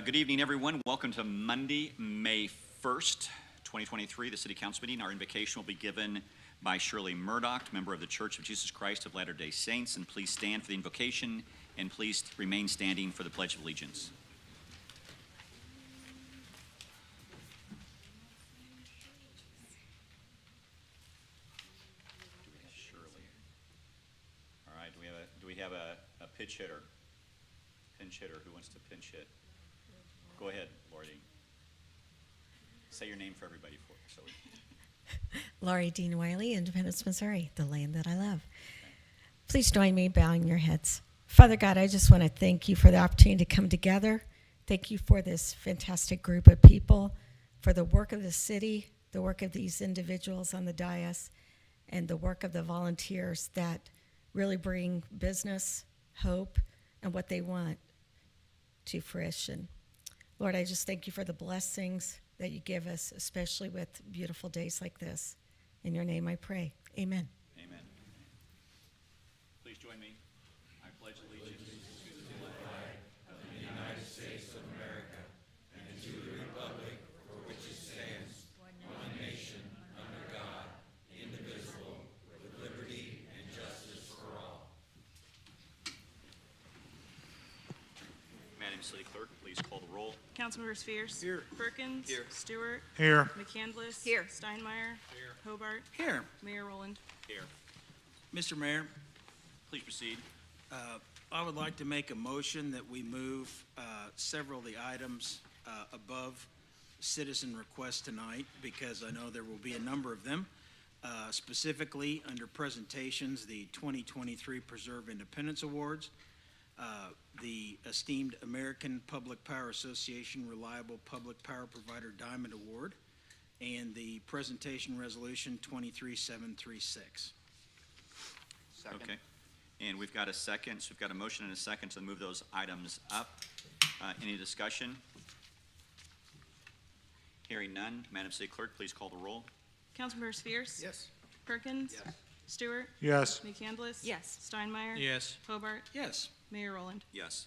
Good evening, everyone. Welcome to Monday, May 1st, 2023, the City Council meeting. Our invocation will be given by Shirley Murdoch, member of the Church of Jesus Christ of Latter-day Saints. And please stand for the invocation, and please remain standing for the Pledge of Allegiance. Shirley. All right, do we have a pitch hitter? Pinch hitter, who wants to pinch hit? Go ahead, Lori. Say your name for everybody. Laurie Dean Wiley, Independence, Missouri, the land that I love. Please join me bowing your heads. Father God, I just want to thank you for the opportunity to come together. Thank you for this fantastic group of people, for the work of the city, the work of these individuals on the dais, and the work of the volunteers that really bring business, hope, and what they want to fruition. Lord, I just thank you for the blessings that you give us, especially with beautiful days like this. In your name I pray. Amen. Amen. Please join me. I pledge allegiance to the flag of the United States of America and to the republic for which it stands, one nation, under God, indivisible, with liberty and justice for all. Madam City Clerk, please call the roll. Councilmember Spheres. Here. Perkins. Here. Stewart. Here. McCandless. Here. Steinmeier. Here. Hobart. Here. Mayor Rowland. Here. Mr. Mayor, Please proceed. I would like to make a motion that we move several of the items above citizen requests tonight, because I know there will be a number of them. Specifically, under presentations, the 2023 Preserve Independence Awards, the esteemed American Public Power Association Reliable Public Power Provider Diamond Award, and the presentation resolution 23736. Second. Okay. And we've got a second, so we've got a motion and a second to move those items up. Any discussion? Hearing none, Madam City Clerk, please call the roll. Councilmember Spheres. Yes. Perkins. Yes. Stewart. Yes. McCandless. Yes. Steinmeier. Yes. Hobart. Yes. Mayor Rowland. Yes.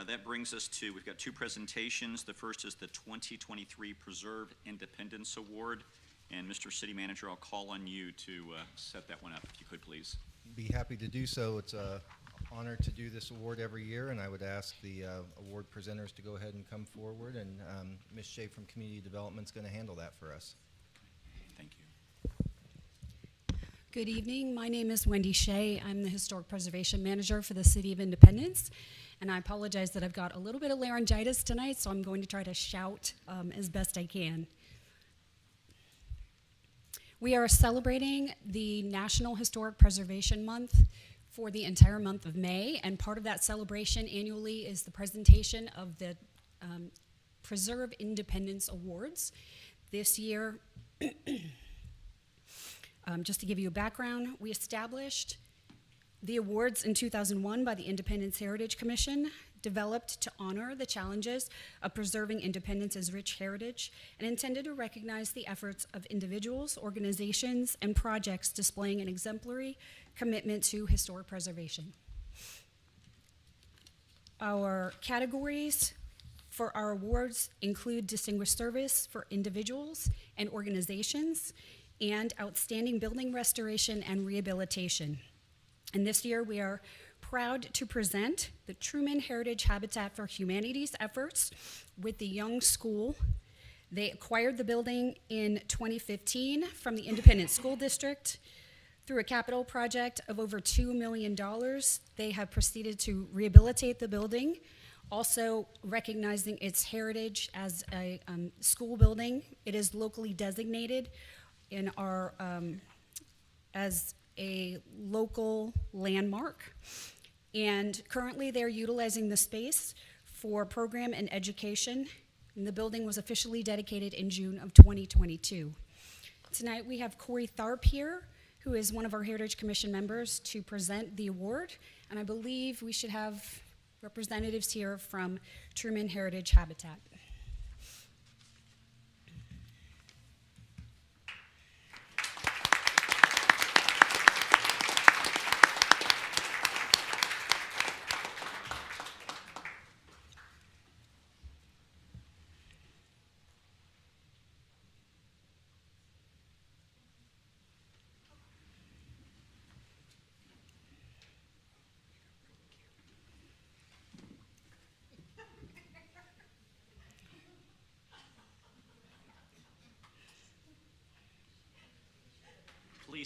That brings us to, we've got two presentations. The first is the 2023 Preserve Independence Award. And Mr. City Manager, I'll call on you to set that one up, if you could, please. Be happy to do so. It's an honor to do this award every year, and I would ask the award presenters to go ahead and come forward, and Ms. Shea from Community Development is going to handle that for us. Thank you. Good evening. My name is Wendy Shea. I'm the Historic Preservation Manager for the City of Independence, and I apologize that I've got a little bit of laryngitis tonight, so I'm going to try to shout as best I can. We are celebrating the National Historic Preservation Month for the entire month of May, and part of that celebration annually is the presentation of the Preserve Independence Awards. This year, just to give you a background, we established the awards in 2001 by the Independence Heritage Commission, developed to honor the challenges of preserving Independence's rich heritage, and intended to recognize the efforts of individuals, organizations, and projects displaying an exemplary commitment to historic preservation. Our categories for our awards include Distinguished Service for individuals and organizations, and Outstanding Building Restoration and Rehabilitation. And this year we are proud to present the Truman Heritage Habitat for Humanity's efforts with the Young School. They acquired the building in 2015 from the Independence School District. Through a capital project of over $2 million, they have proceeded to rehabilitate the building, also recognizing its heritage as a school building. It is locally designated in our as a local landmark, and currently they're utilizing the space for program and education, and the building was officially dedicated in June of 2022. Tonight we have Corey Tharp here, who is one of our Heritage Commission members, to present the award, and I believe we should have representatives here from Truman Heritage Habitat.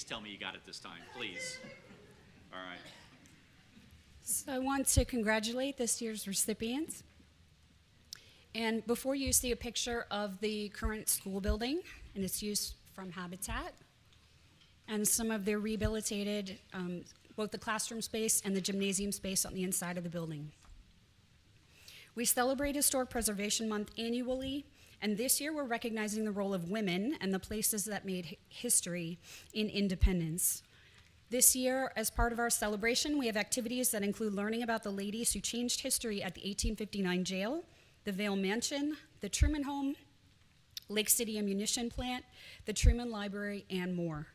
Please tell me you got it this time, please. All right. So I want to congratulate this year's recipients. And before you see a picture of the current school building and its use from Habitat and some of their rehabilitated, both the classroom space and the gymnasium space on the inside of the building. We celebrate Historic Preservation Month annually, and this year we're recognizing the role of women and the places that made history in independence. This year, as part of our celebration, we have activities that include learning about the ladies who changed history at the 1859 jail, the Vale Mansion, the Truman Home, Lake City Ammunition Plant, the Truman Library, and more.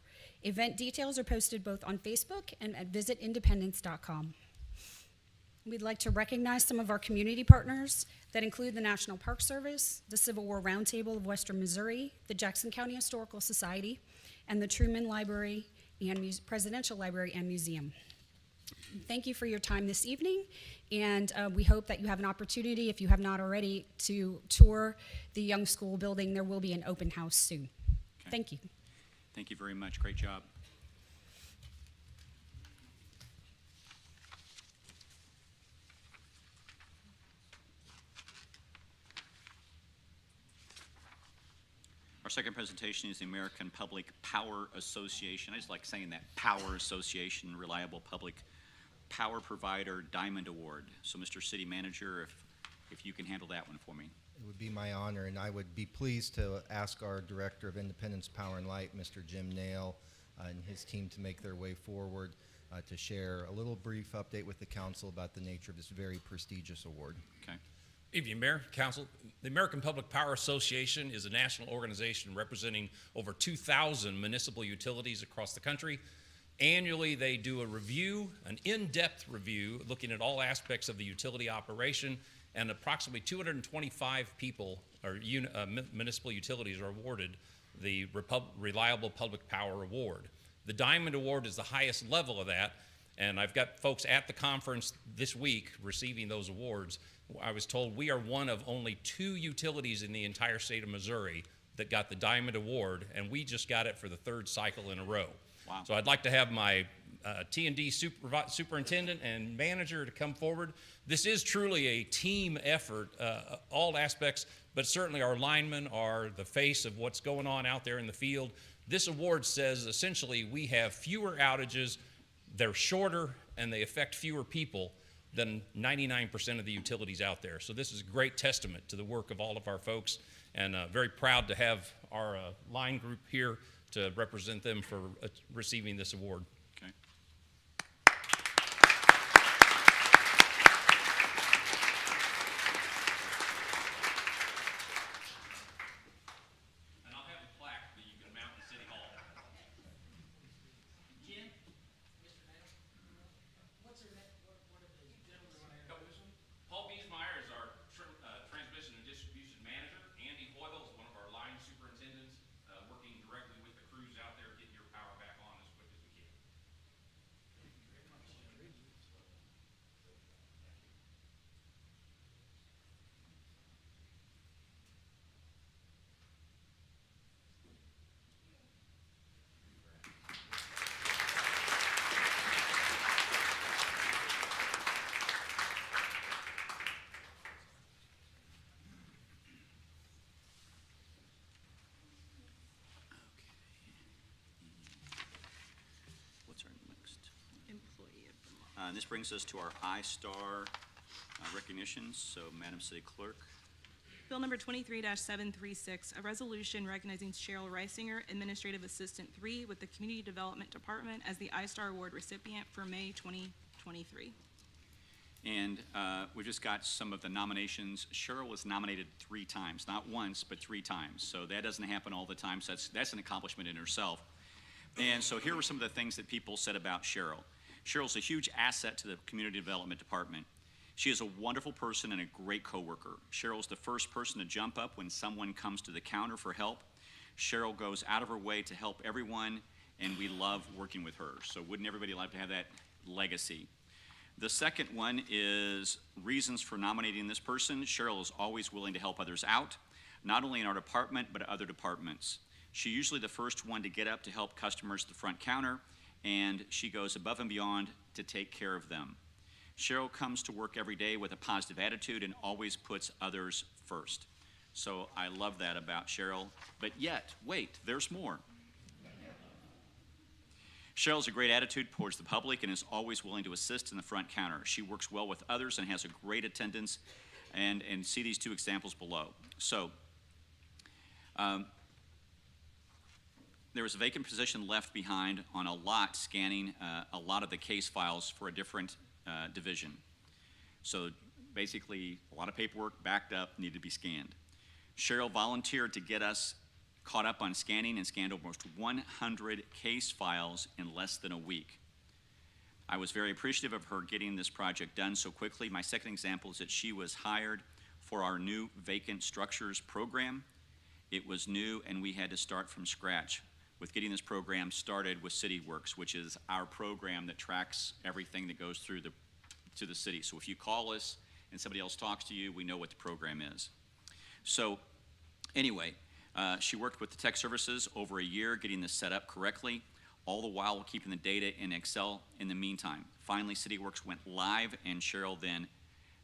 Event details are posted both on Facebook and at visitindependence.com. We'd like to recognize some of our community partners that include the National Park Service, the Civil War Roundtable of Western Missouri, the Jackson County Historical Society, and the Truman Library and Presidential Library and Museum. Thank you for your time this evening, and we hope that you have an opportunity, if you have not already, to tour the Young School building. There will be an open house soon. Okay. Thank you. Thank you very much. Great job. Our second presentation is the American Public Power Association. I just like saying that, Power Association, Reliable Public Power Provider Diamond Award. So, Mr. City Manager, if you can handle that one for me. It would be my honor, and I would be pleased to ask our Director of Independence Power and Light, Mr. Jim Nail, and his team to make their way forward to share a little brief update with the council about the nature of this very prestigious award. Okay. Evening, Mayor, Council. The American Public Power Association is a national organization representing over 2,000 municipal utilities across the country. Annually, they do a review, an in-depth review, looking at all aspects of the utility operation, and approximately 225 people, or municipal utilities, are awarded the Reliable Public Power Award. The Diamond Award is the highest level of that, and I've got folks at the conference this week receiving those awards. I was told we are one of only 2 utilities in the entire state of Missouri that got the Diamond Award, and we just got it for the 3rd cycle in a row. Wow. So I'd like to have my T&D superintendent and manager to come forward. This is truly a team effort, all aspects, but certainly our linemen are the face of what's going on out there in the field. This award says essentially we have fewer outages, they're shorter, and they affect fewer people than 99% of the utilities out there. So this is a great testament to the work of all of our folks, and very proud to have our line group here to represent them for receiving this award. Okay. And I'll have a plaque that you can mount in City Hall. Jim? What's their name? What are they? Paul Biesmeyer is our transmission and distribution manager. Andy Hoyle is one of our line superintendents, working directly with the crews out there, getting your power back on as quick as we can. What's our next? Employee of the month. This brings us to our I-STAR recognitions. So, Madam City Clerk. Bill number 23-736, a resolution recognizing Cheryl Reisinger, Administrative Assistant 3 with the Community Development Department as the I-STAR Award recipient for May 2023. And we've just got some of the nominations. Cheryl was nominated 3 times, not once, but 3 times. So that doesn't happen all the time. So that's an accomplishment in herself. And so here were some of the things that people said about Cheryl. Cheryl's a huge asset to the Community Development Department. She is a wonderful person and a great coworker. Cheryl's the first person to jump up when someone comes to the counter for help. Cheryl goes out of her way to help everyone, and we love working with her. So wouldn't everybody like to have that legacy? The second one is reasons for nominating this person. Cheryl is always willing to help others out, not only in our department, but other departments. She's usually the first one to get up to help customers at the front counter, and she goes above and beyond to take care of them. Cheryl comes to work every day with a positive attitude and always puts others first. So I love that about Cheryl. But yet, wait, there's more. Cheryl has a great attitude towards the public and is always willing to assist in the front counter. She works well with others and has a great attendance, and see these two examples below. So there was a vacant position left behind on a lot scanning a lot of the case files for a different division. So basically, a lot of paperwork backed up, needed to be scanned. Cheryl volunteered to get us caught up on scanning and scanned almost 100 case files in less than a week. I was very appreciative of her getting this project done so quickly. My second example is that she was hired for our new vacant structures program. It was new, and we had to start from scratch with getting this program started with CityWorks, which is our program that tracks everything that goes through to the city. So if you call us and somebody else talks to you, we know what the program is. So anyway, she worked with the tech services over a year getting this set up correctly, all the while keeping the data in Excel in the meantime. Finally, CityWorks went live, and Cheryl then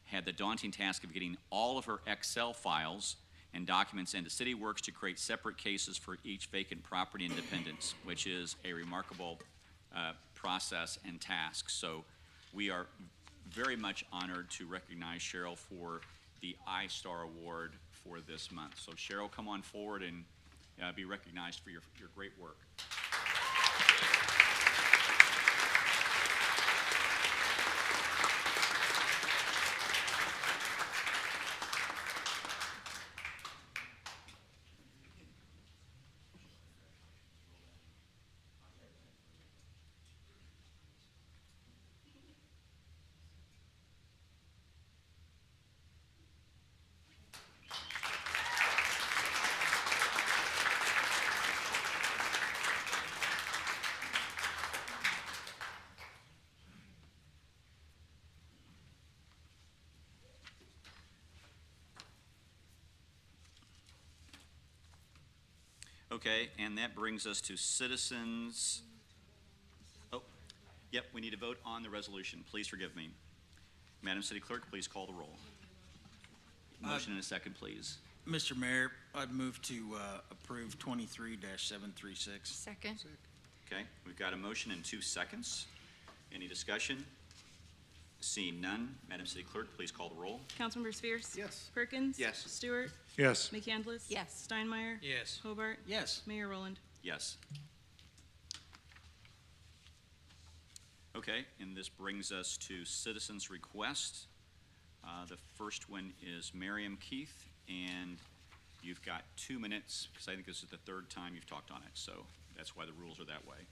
had the daunting task of getting all of her Excel files and documents into CityWorks to create separate cases for each vacant property independence, which is a remarkable process and task. So we are very much honored to recognize Cheryl for the iStar Award for this month. So Cheryl, come on forward and be recognized for your great work. Okay, and that brings us to citizens. Oh, yep, we need to vote on the resolution. Please forgive me. Madam City Clerk, please call the roll. Motion in a second, please. Mr. Mayor, I'd move to approve 23-736. Second. Okay, we've got a motion in 2 seconds. Any discussion? Seeing none, Madam City Clerk, please call the roll. Councilmember Spheres? Yes. Perkins? Yes. Stewart? Yes. McCandless? Yes. Steinmeier? Yes. Hobart? Yes. Mayor Rowland? Yes. Okay, and this brings us to citizens' requests. The first one is Miriam Keith, and you've got 2 minutes, because I think this is the third time you've talked on it, so that's why the rules are that way.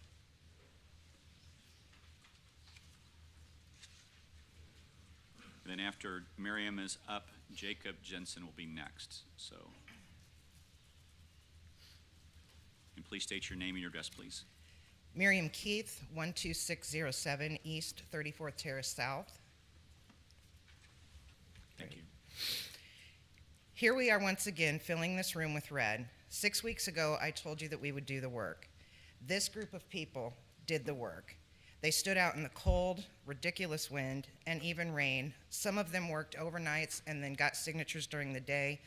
And then after Miriam is up, Jacob Jensen will be next, so. And please state your name and your address, please. Miriam Keith, 12607 East 34th Terrace South. Thank you. Here we are once again filling this room with red. 6 weeks ago, I told you that we would do the work. This group of people did the work. They stood out in the cold, ridiculous wind, and even rain. Some of them worked overnights and then got signatures during the day.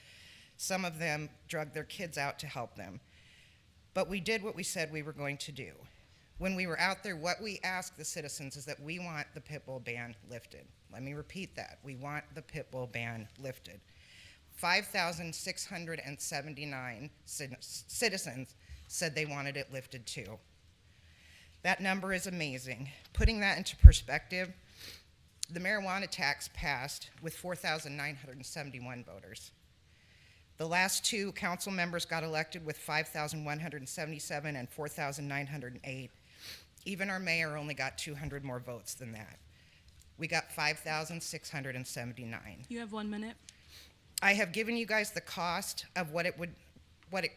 Some of them drugged their kids out to help them. But we did what we said we were going to do. When we were out there, what we asked the citizens is that we want the pit bull ban lifted. Let me repeat that. We want the pit bull ban lifted. 5,679 citizens said they wanted it lifted too. That number is amazing. Putting that into perspective, the marijuana tax passed with 4,971 voters. The last two council members got elected with 5,177 and 4,908. Even our mayor only got 200 more votes than that. We got 5,679. You have 1 minute. I have given you guys the cost of what it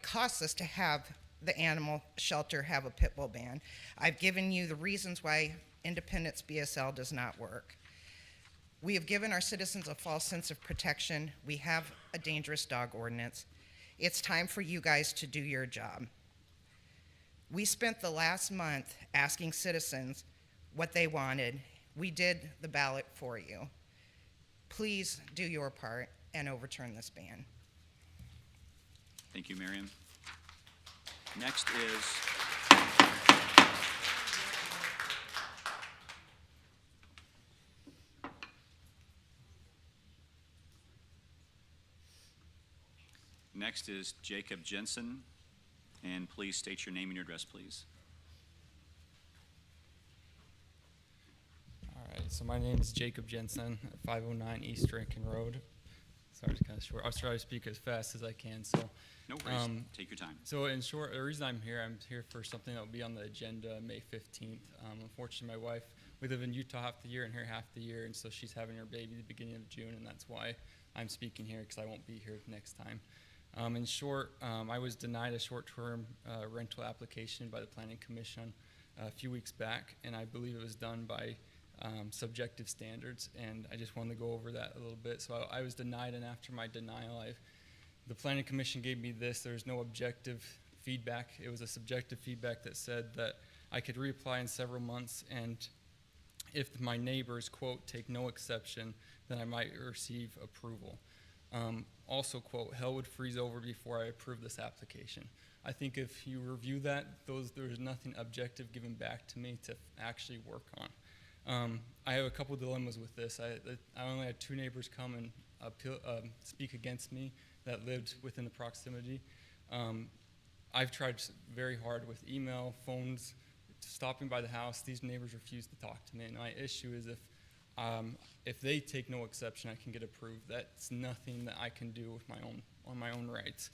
costs us to have the animal shelter have a pit bull ban. I've given you the reasons why Independence BSL does not work. We have given our citizens a false sense of protection. We have a dangerous dog ordinance. It's time for you guys to do your job. We spent the last month asking citizens what they wanted. We did the ballot for you. Please do your part and overturn this ban. Thank you, Miriam. Next is Jacob Jensen, and please state your name and your address, please. All right, so my name is Jacob Jensen at 509 East Rankin Road. Sorry to kind of short. I'll try to speak as fast as I can. So, No worries. Take your time. so in short, the reason I'm here for something that will be on the agenda May 15th. Unfortunately, my wife, we live in Utah half the year and here half the year, and so she's having her baby the beginning of June, and that's why I'm speaking here, because I won't be here next time. In short, I was denied a short-term rental application by the Planning Commission a few weeks back, and I believe it was done by subjective standards, and I just wanted to go over that a little bit. So I was denied, and after my denial, the Planning Commission gave me this. There's no objective feedback. It was a subjective feedback that said that I could reapply in several months, and if my neighbors, quote, take no exception, then I might receive approval. Also, quote, hell would freeze over before I approve this application. I think if you review that, there's nothing objective given back to me to actually work on. I have a couple dilemmas with this. I only had 2 neighbors come and speak against me that lived within the proximity. I've tried very hard with email, phones, stopping by the house. These neighbors refuse to talk to me, and my issue is if they take no exception, I can get approved. That's nothing that I can do with on my own rights.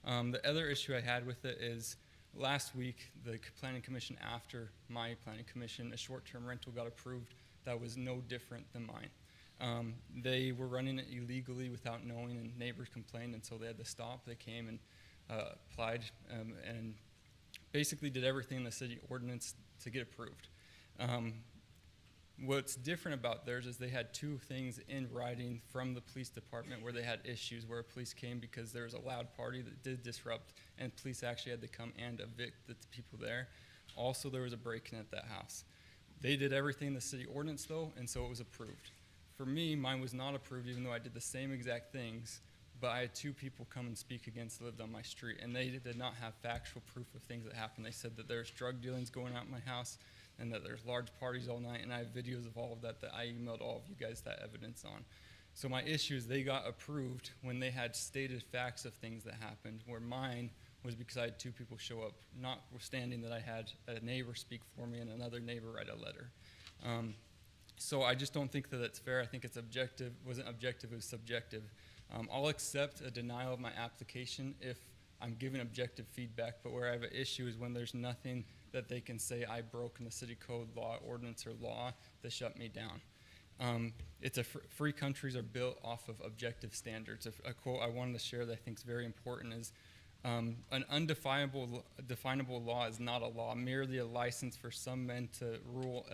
The other issue I had with it is last week, the Planning Commission, after my Planning Commission, a short-term rental got approved that was no different than mine. They were running it illegally without knowing, and neighbors complained, and so they had to stop. They came and applied and basically did everything in the city ordinance to get approved. What's different about theirs is they had 2 things in writing from the police department where they had issues, where police came because there was a loud party that did disrupt, and police actually had to come and evict the people there. Also, there was a break-in at that house. They did everything in the city ordinance, though, and so it was approved. For me, mine was not approved, even though I did the same exact things, but I had 2 people come and speak against that lived on my street, and they did not have factual proof of things that happened. They said that there's drug dealings going on in my house, and that there's large parties all night, and I have videos of all of that I emailed all of you guys that evidence on. So my issue is they got approved when they had stated facts of things that happened, where mine was because I had 2 people show up, notwithstanding that I had a neighbor speak for me and another neighbor write a letter. So I just don't think that it's fair. I think it's objective. It wasn't objective, it was subjective. I'll accept a denial of my application if I'm given objective feedback, but where I have an issue is when there's nothing that they can say I broke in the city code, law, ordinance, or law to shut me down. It's free countries are built off of objective standards. A quote I wanted to share that I think is very important is, an undefinable law is not a law, merely a license for some men to rule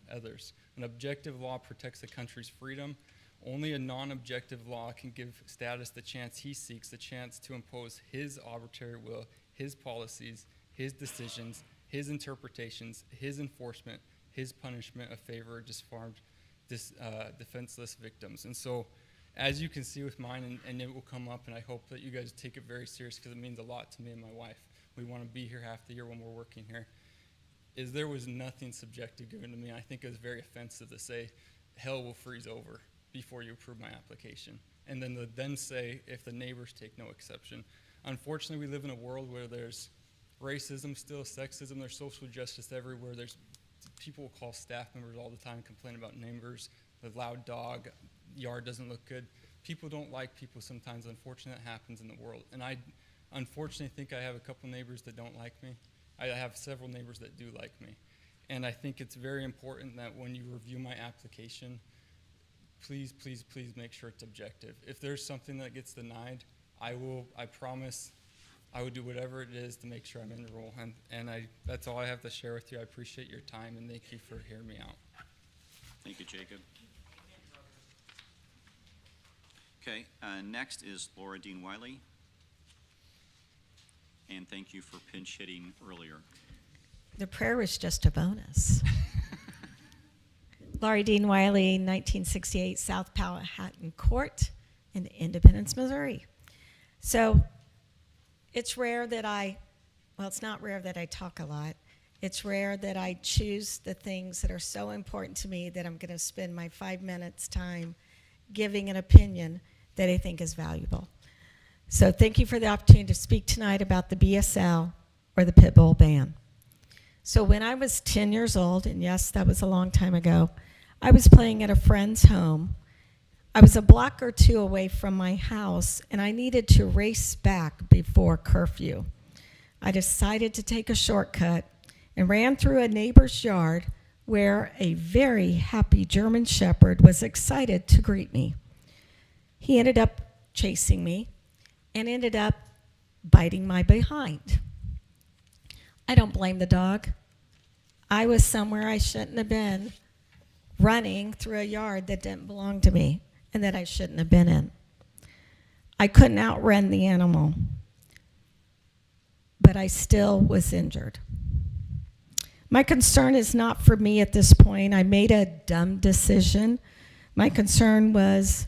others. An objective law protects a country's freedom. Only a non-objective law can give status the chance he seeks, the chance to impose his arbitrary will, his policies, his decisions, his interpretations, his enforcement, his punishment of favor of disarmed, defenseless victims. And so, as you can see with mine, and it will come up, and I hope that you guys take it very serious because it means a lot to me and my wife. We want to be here half the year when we're working here. There was nothing subjective given to me. I think it was very offensive to say, hell will freeze over before you approve my application. And then say, if the neighbors take no exception. Unfortunately, we live in a world where there's racism still, sexism, there's social justice everywhere. There's people will call staff members all the time and complain about neighbors, the loud dog, yard doesn't look good. People don't like people sometimes. Unfortunately, that happens in the world. And I unfortunately think I have a couple neighbors that don't like me. I have several neighbors that do like me. And I think it's very important that when you review my application, please, please, please make sure it's objective. If there's something that gets denied, I promise I will do whatever it is to make sure I'm in the role. And that's all I have to share with you. I appreciate your time, and thank you for hearing me out. Thank you, Jacob. Okay, next is Laura Dean Wiley. And thank you for pinch hitting earlier. The prayer was just a bonus. Laurie Dean Wiley, 1968 South Powhatan Court in Independence, Missouri. So it's rare that it's not rare that I talk a lot. It's rare that I choose the things that are so important to me that I'm going to spend my 5 minutes time giving an opinion that I think is valuable. So thank you for the opportunity to speak tonight about the BSL, or the pit bull ban. So when I was 10 years old, and yes, that was a long time ago, I was playing at a friend's home. I was a block or two away from my house, and I needed to race back before curfew. I decided to take a shortcut and ran through a neighbor's yard where a very happy German Shepherd was excited to greet me. He ended up chasing me and ended up biting my behind. I don't blame the dog. I was somewhere I shouldn't have been, running through a yard that didn't belong to me and that I shouldn't have been in. I couldn't outrun the animal, but I still was injured. My concern is not for me at this point. I made a dumb decision. My concern was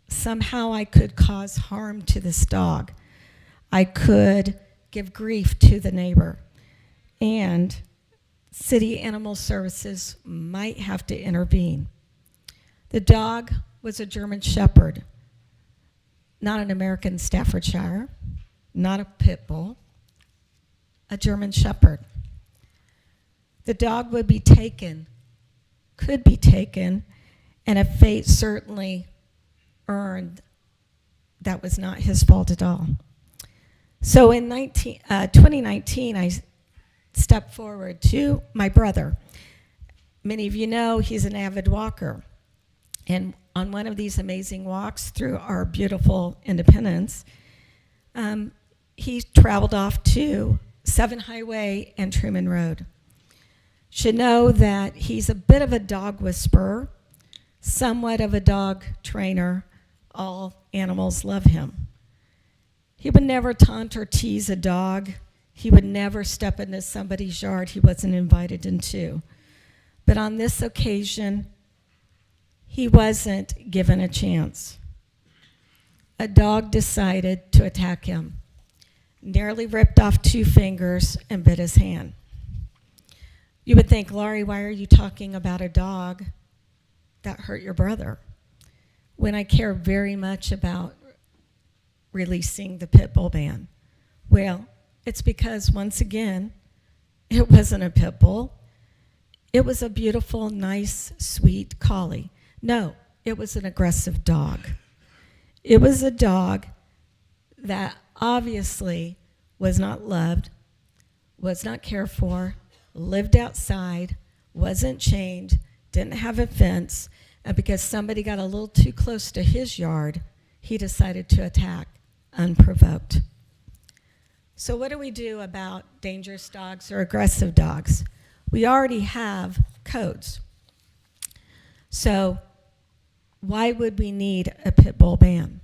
somehow I could cause harm to this dog. I could give grief to the neighbor, and City Animal Services might have to intervene. The dog was a German Shepherd, not an American Staffordshire, not a pit bull, a German Shepherd. The dog would be taken, could be taken, and a fate certainly earned that was not his fault at all. So in 2019, I stepped forward to my brother. Many of you know he's an avid walker. And on one of these amazing walks through our beautiful Independence, he traveled off to 7 Highway and Truman Road. Should know that he's a bit of a dog whisperer, somewhat of a dog trainer. All animals love him. He would never taunt or tease a dog. He would never step into somebody's yard he wasn't invited into. But on this occasion, he wasn't given a chance. A dog decided to attack him, nearly ripped off 2 fingers and bit his hand. You would think, Laurie, why are you talking about a dog that hurt your brother when I care very much about releasing the pit bull ban? Well, it's because, once again, it wasn't a pit bull. It was a beautiful, nice, sweet collie. No, it was an aggressive dog. It was a dog that obviously was not loved, was not cared for, lived outside, wasn't chained, didn't have a fence, and because somebody got a little too close to his yard, he decided to attack unprovoked. So what do we do about dangerous dogs or aggressive dogs? We already have codes. So why would we need a pit bull ban?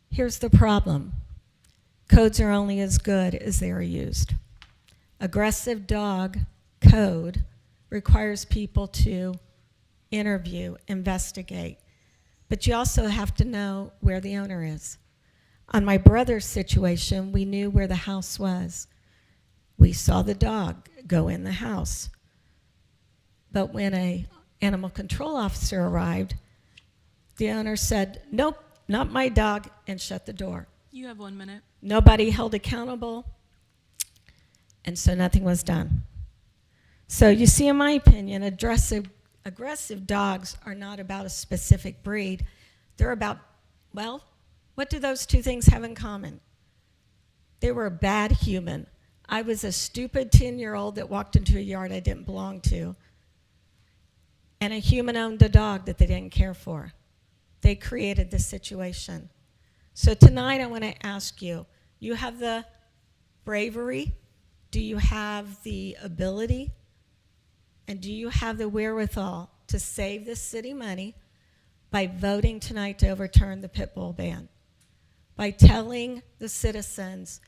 Here's the problem. Codes are only as good as they are used. Aggressive dog code requires people to interview, investigate, but you also have to know where the owner is. On my brother's situation, we knew where the house was. We saw the dog go in the house. But when an animal control officer arrived, the owner said, nope, not my dog, and shut the door. You have 1 minute. Nobody held accountable, and so nothing was done. So you see, in my opinion, aggressive dogs are not about a specific breed. They're about, well, what do those 2 things have in common? They were a bad human. I was a stupid 10-year-old that walked into a yard I didn't belong to, and a human owned a dog that they didn't care for. They created this situation. So tonight I want to ask you, you have the bravery, do you have the ability, and do you have the wherewithal to save this city money by voting tonight to overturn the pit bull ban? By telling the citizens,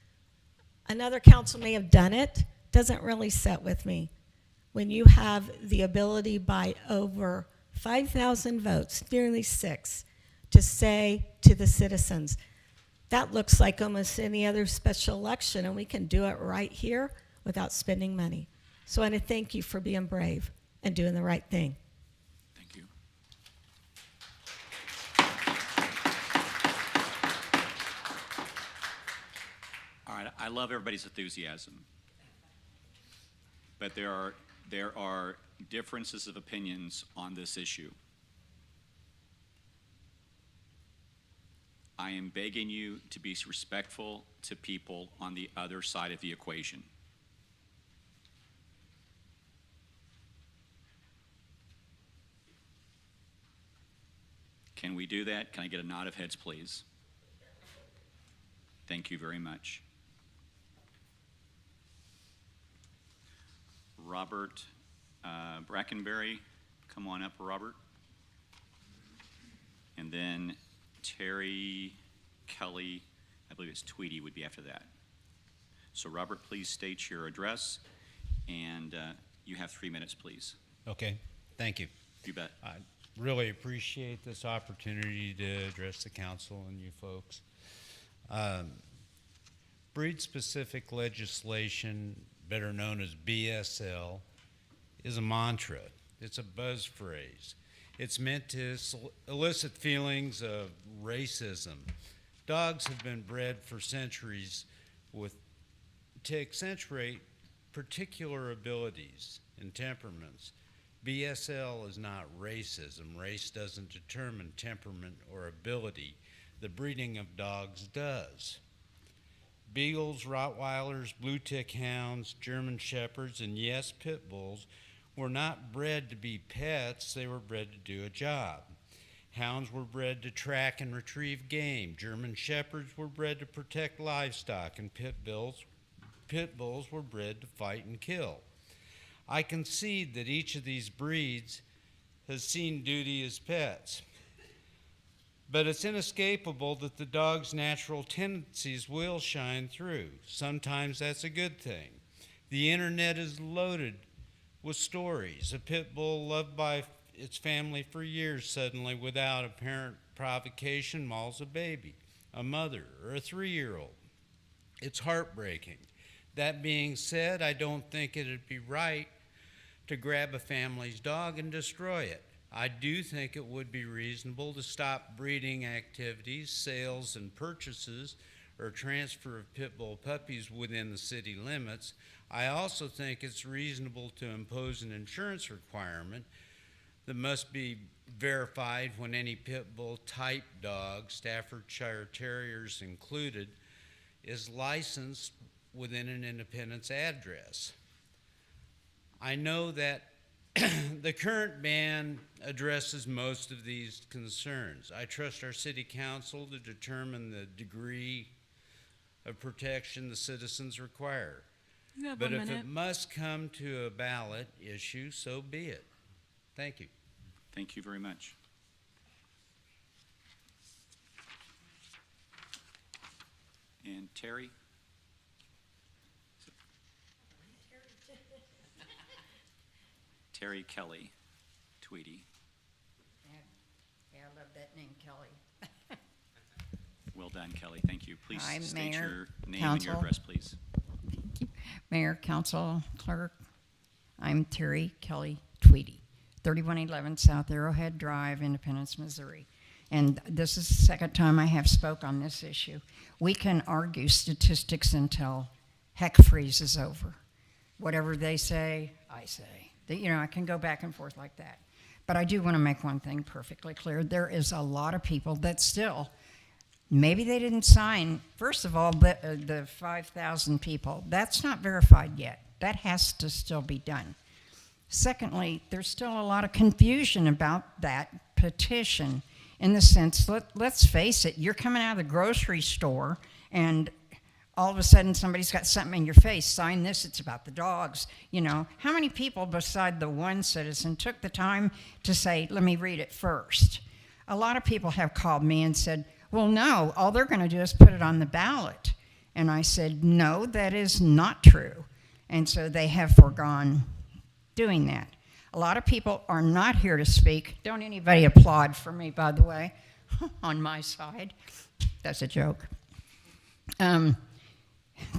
another council may have done it, doesn't really set with me. When you have the ability by over 5,000 votes, nearly 6, to say to the citizens, that looks like almost any other special election, and we can do it right here without spending money. So I want to thank you for being brave and doing the right thing. Thank you. All right, I love everybody's enthusiasm. But there are differences of opinions on this issue. I am begging you to be respectful to people on the other side of the equation. Can we do that? Can I get a nod of heads, please? Thank you very much. Robert Brackenberry, come on up, Robert. And then Terry Kelly, I believe it's Tweedy would be after that. So Robert, please state your address, and you have 3 minutes, please. Okay, thank you. You bet. I really appreciate this opportunity to address the council and you folks. Breed-specific legislation, better known as BSL, is a mantra. It's a buzz phrase. It's meant to elicit feelings of racism. Dogs have been bred for centuries to accentuate particular abilities and temperaments. BSL is not racism. Race doesn't determine temperament or ability. The breeding of dogs does. Beagles, Rottweilers, Blue Tick Hounds, German Shepherds, and yes, Pit Bulls were not bred to be pets, they were bred to do a job. Hounds were bred to track and retrieve game. German Shepherds were bred to protect livestock, and Pit Bulls were bred to fight and kill. I concede that each of these breeds has seen duty as pets. But it's inescapable that the dog's natural tendencies will shine through. Sometimes that's a good thing. The internet is loaded with stories. A pit bull loved by its family for years suddenly, without apparent provocation, mauls a baby, a mother, or a 3-year-old. It's heartbreaking. That being said, I don't think it'd be right to grab a family's dog and destroy it. I do think it would be reasonable to stop breeding activities, sales and purchases, or transfer of pit bull puppies within the city limits. I also think it's reasonable to impose an insurance requirement that must be verified when any pit bull type dog, Staffordshire Terriers included, is licensed within an Independence address. I know that the current ban addresses most of these concerns. I trust our city council to determine the degree of protection the citizens require. You have But 1 if minute. it must come to a ballot issue, so be it. Thank you. Thank you very much. And Terry? Terry Kelly, Tweedy. Yeah, I love that name, Kelly. Well done, Kelly. Thank you. Please Hi, state Mayor, your name and your council. address, please. Mayor, council, clerk, I'm Terry Kelly Tweedy, 3111 South Arrowhead Drive, Independence, Missouri. And this is the second time I have spoke on this issue. We can argue statistics until heck freezes over. Whatever they say, I say. You know, I can go back and forth like that. But I do want to make one thing perfectly clear. There is a lot of people that still, maybe they didn't sign, first of all, the 5,000 people. That's not verified yet. That has to still be done. Secondly, there's still a lot of confusion about that petition in the sense, let's face it, you're coming out of the grocery store and all of a sudden somebody's got something in your face, sign this, it's about the dogs. You know, how many people beside the one citizen took the time to say, let me read it first? A lot of people have called me and said, well, no, all they're going to do is put it on the ballot. And I said, no, that is not true. And so they have foregone doing that. A lot of people are not here to speak. Don't anybody applaud for me, by the way, on my side. That's a joke. They're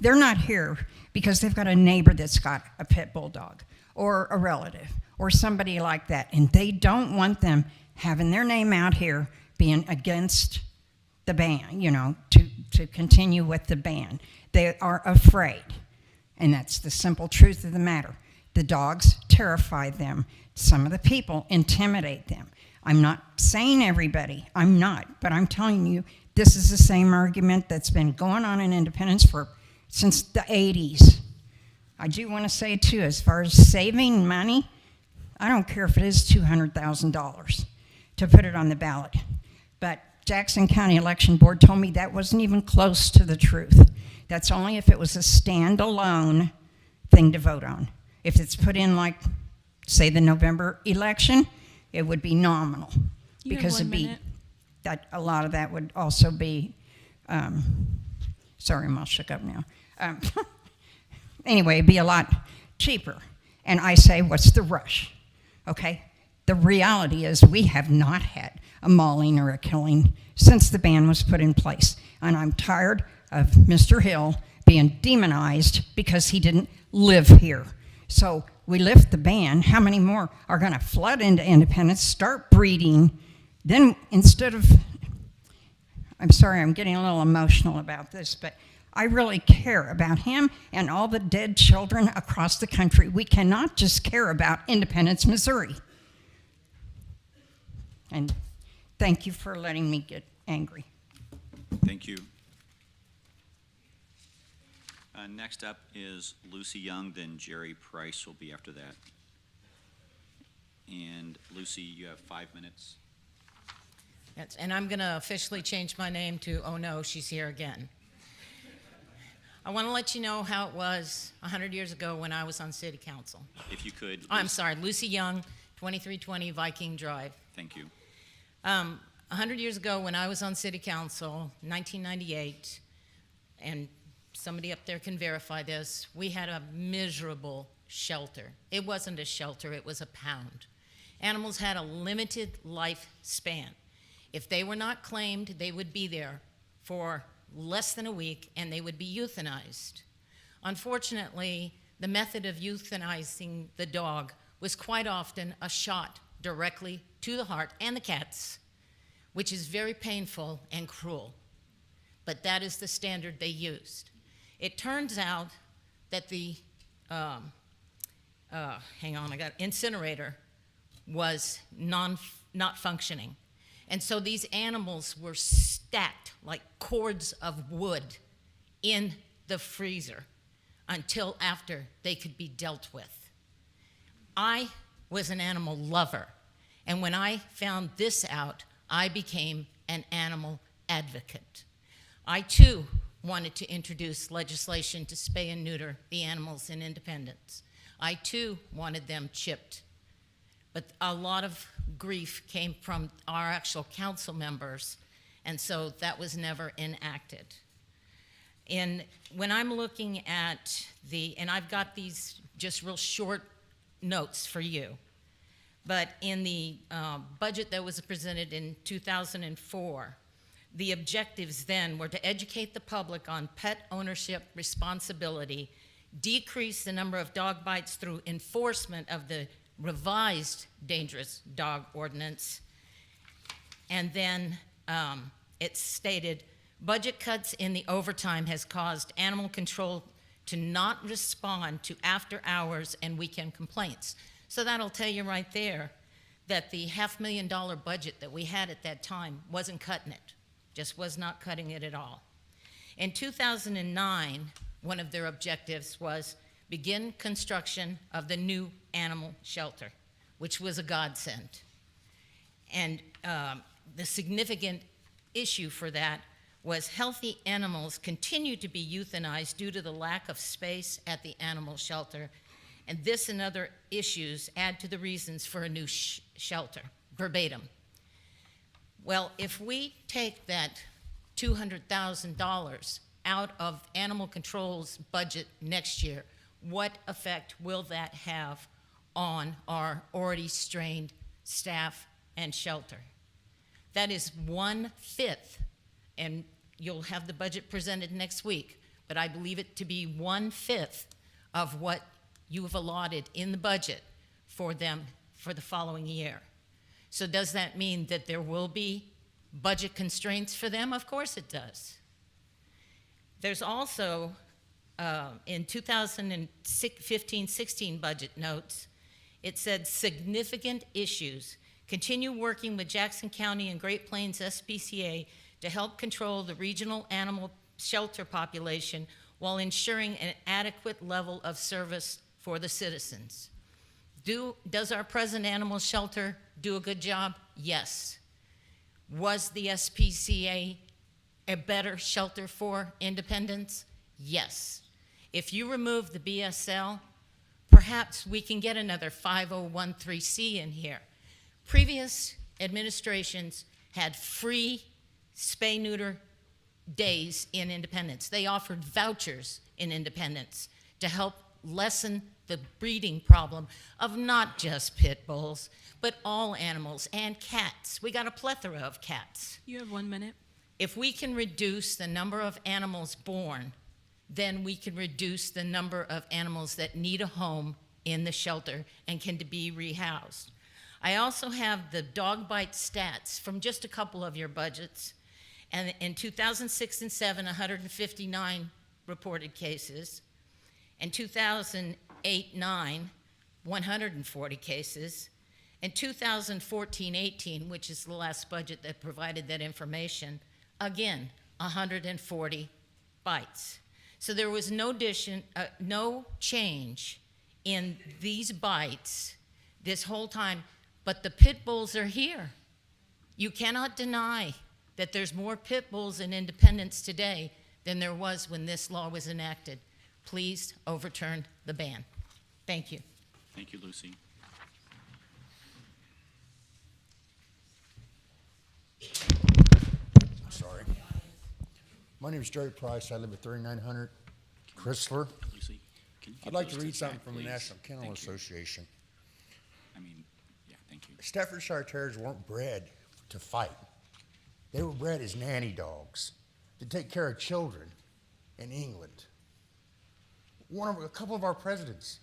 not here because they've got a neighbor that's got a pit bulldog or a relative or somebody like that, and they don't want them having their name out here being against the ban, you know, to continue with the ban. They are afraid, and that's the simple truth of the matter. The dogs terrify them. Some of the people intimidate them. I'm not saying everybody, I'm not, but I'm telling you, this is the same argument that's been going on in Independence since the 80s. I do want to say, too, as far as saving money, I don't care if it is $200,000 to put it on the ballot. But Jackson County Election Board told me that wasn't even close to the truth. That's only if it was a standalone thing to vote on. If it's put in like, say, the November election, it would be nominal. You have because 1 it'd be minute. that a lot of that would also be, sorry, I'm all shook up now. Anyway, it'd be a lot cheaper. And I say, what's the rush? Okay? The reality is we have not had a mauling or a killing since the ban was put in place. And I'm tired of Mr. Hill being demonized because he didn't live here. So we lift the ban. How many more are going to flood into Independence, start breeding? Then instead of, I'm sorry, I'm getting a little emotional about this, but I really care about him and all the dead children across the country. We cannot just care about Independence, Missouri. And thank you for letting me get angry. Thank you. Next up is Lucy Young, then Jerry Price will be after that. And Lucy, you have 5 minutes. Yes, and I'm going to officially change my name to, oh no, she's here again. I want to let you know how it was 100 years ago when I was on city council. If you could. I'm sorry, Lucy Young, 2320 Viking Drive. Thank you. 100 years ago when I was on city council, 1998, and somebody up there can verify this, we had a miserable shelter. It wasn't a shelter, it was a pound. Animals had a limited lifespan. If they were not claimed, they would be there for less than a week and they would be euthanized. Unfortunately, the method of euthanizing the dog was quite often a shot directly to the heart and the cats, which is very painful and cruel. But that is the standard they used. It turns out that the incinerator was not functioning. And so these animals were stacked like cords of wood in the freezer until after they could be dealt with. I was an animal lover, and when I found this out, I became an animal advocate. I too wanted to introduce legislation to spay and neuter the animals in Independence. I too wanted them chipped. But a lot of grief came from our actual council members, and so that was never enacted. And when I'm looking at and I've got these just real short notes for you, but in the budget that was presented in 2004, the objectives then were to educate the public on pet ownership responsibility, decrease the number of dog bites through enforcement of the revised dangerous dog ordinance, and then it stated, budget cuts in the overtime has caused animal control to not respond to after hours and weekend complaints. So that'll tell you right there that the $500,000 budget that we had at that time wasn't cutting it, just was not cutting it at all. In 2009, one of their objectives was begin construction of the new animal shelter, which was a godsend. And the significant issue for that was healthy animals continue to be euthanized due to the lack of space at the animal shelter. And this and other issues add to the reasons for a new shelter, verbatim. Well, if we take that $200,000 out of animal control's budget next year, what effect will that have on our already strained staff and shelter? That is 1/5, and you'll have the budget presented next week, but I believe it to be 1/5 of what you have allotted in the budget for them for the following year. So does that mean that there will be budget constraints for them? Of course it does. There's also, in 2015-16 budget notes, it said significant issues. Continue working with Jackson County and Great Plains SPCA to help control the regional animal shelter population while ensuring an adequate level of service for the citizens. Does our present animal shelter do a good job? Yes. Was the SPCA a better shelter for independents? Yes. If you remove the BSL, perhaps we can get another 5013C in here. Previous administrations had free spay-neuter days in Independence. They offered vouchers in Independence to help lessen the breeding problem of not just pit bulls, but all animals and cats. We got a plethora of cats. You have 1 minute. If we can reduce the number of animals born, then we can reduce the number of animals that need a home in the shelter and can be rehoused. I also have the dog bite stats from just a couple of your budgets. And in 2006 and 7, 159 reported cases. In 2008-9, 140 cases. In 2014-18, which is the last budget that provided that information, again, 140 bites. So there was no change in these bites this whole time, but the pit bulls are here. You cannot deny that there's more pit bulls in Independence today than there was when this law was enacted. Please overturn the ban. Thank you. Thank you, Lucy. Sorry. My name is Jerry Price. I live at 3900 Chrysler. Lucy, can you I'd give like those to read something back, from the please? National Kennel Thank you. Association. Thank you. Staffordshire Terriers weren't bred to fight. They were bred as nanny dogs to take care of children in England. A couple of our presidents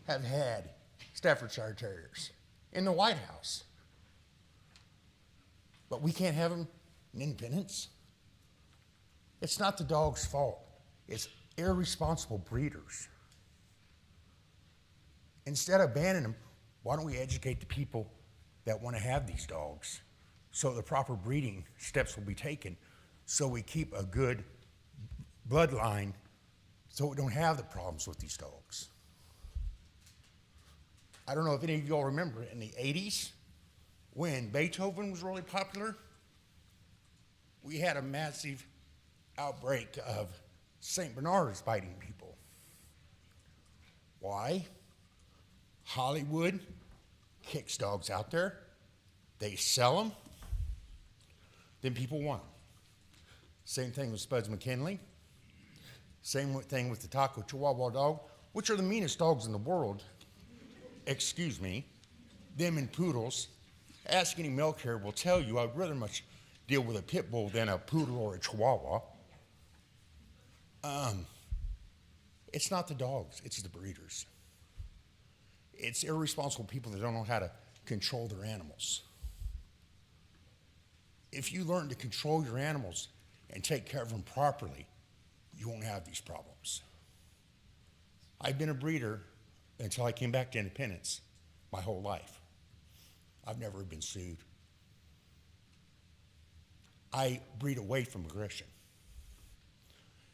have had Staffordshire Terriers in the White House. But we can't have them in Independence. It's not the dog's fault. It's irresponsible breeders. Instead of banning them, why don't we educate the people that want to have these dogs so the proper breeding steps will be taken so we keep a good bloodline so we don't have the problems with these dogs. I don't know if any of y'all remember in the 80s when Beethoven was really popular, we had a massive outbreak of St. Bernards biting people. Why? Hollywood kicks dogs out there, they sell them, then people want them. Same thing with Spuds McKinley. Same thing with the Taco Chihuahua dog, which are the meanest dogs in the world. Excuse me. Them and poodles. Ask any mail carrier will tell you I'd rather much deal with a pit bull than a poodle or a chihuahua. It's not the dogs, it's the breeders. It's irresponsible people that don't know how to control their animals. If you learn to control your animals and take care of them properly, you won't have these problems. I've been a breeder until I came back to Independence my whole life. I've never been sued. I breed away from aggression.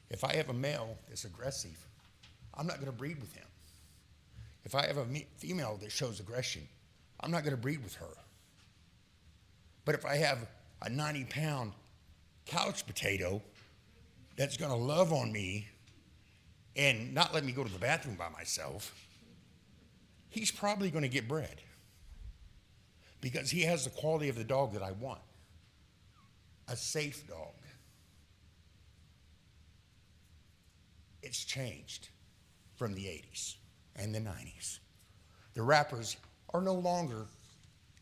If I have a male that's aggressive, I'm not going to breed with him. If I have a female that shows aggression, I'm not going to breed with her. But if I have a 90-pound couch potato that's going to love on me and not let me go to the bathroom by myself, he's probably going to get bred because he has the quality of the dog that I want, a safe dog. It's changed. from the 80s and the 90s. The wrappers are no longer,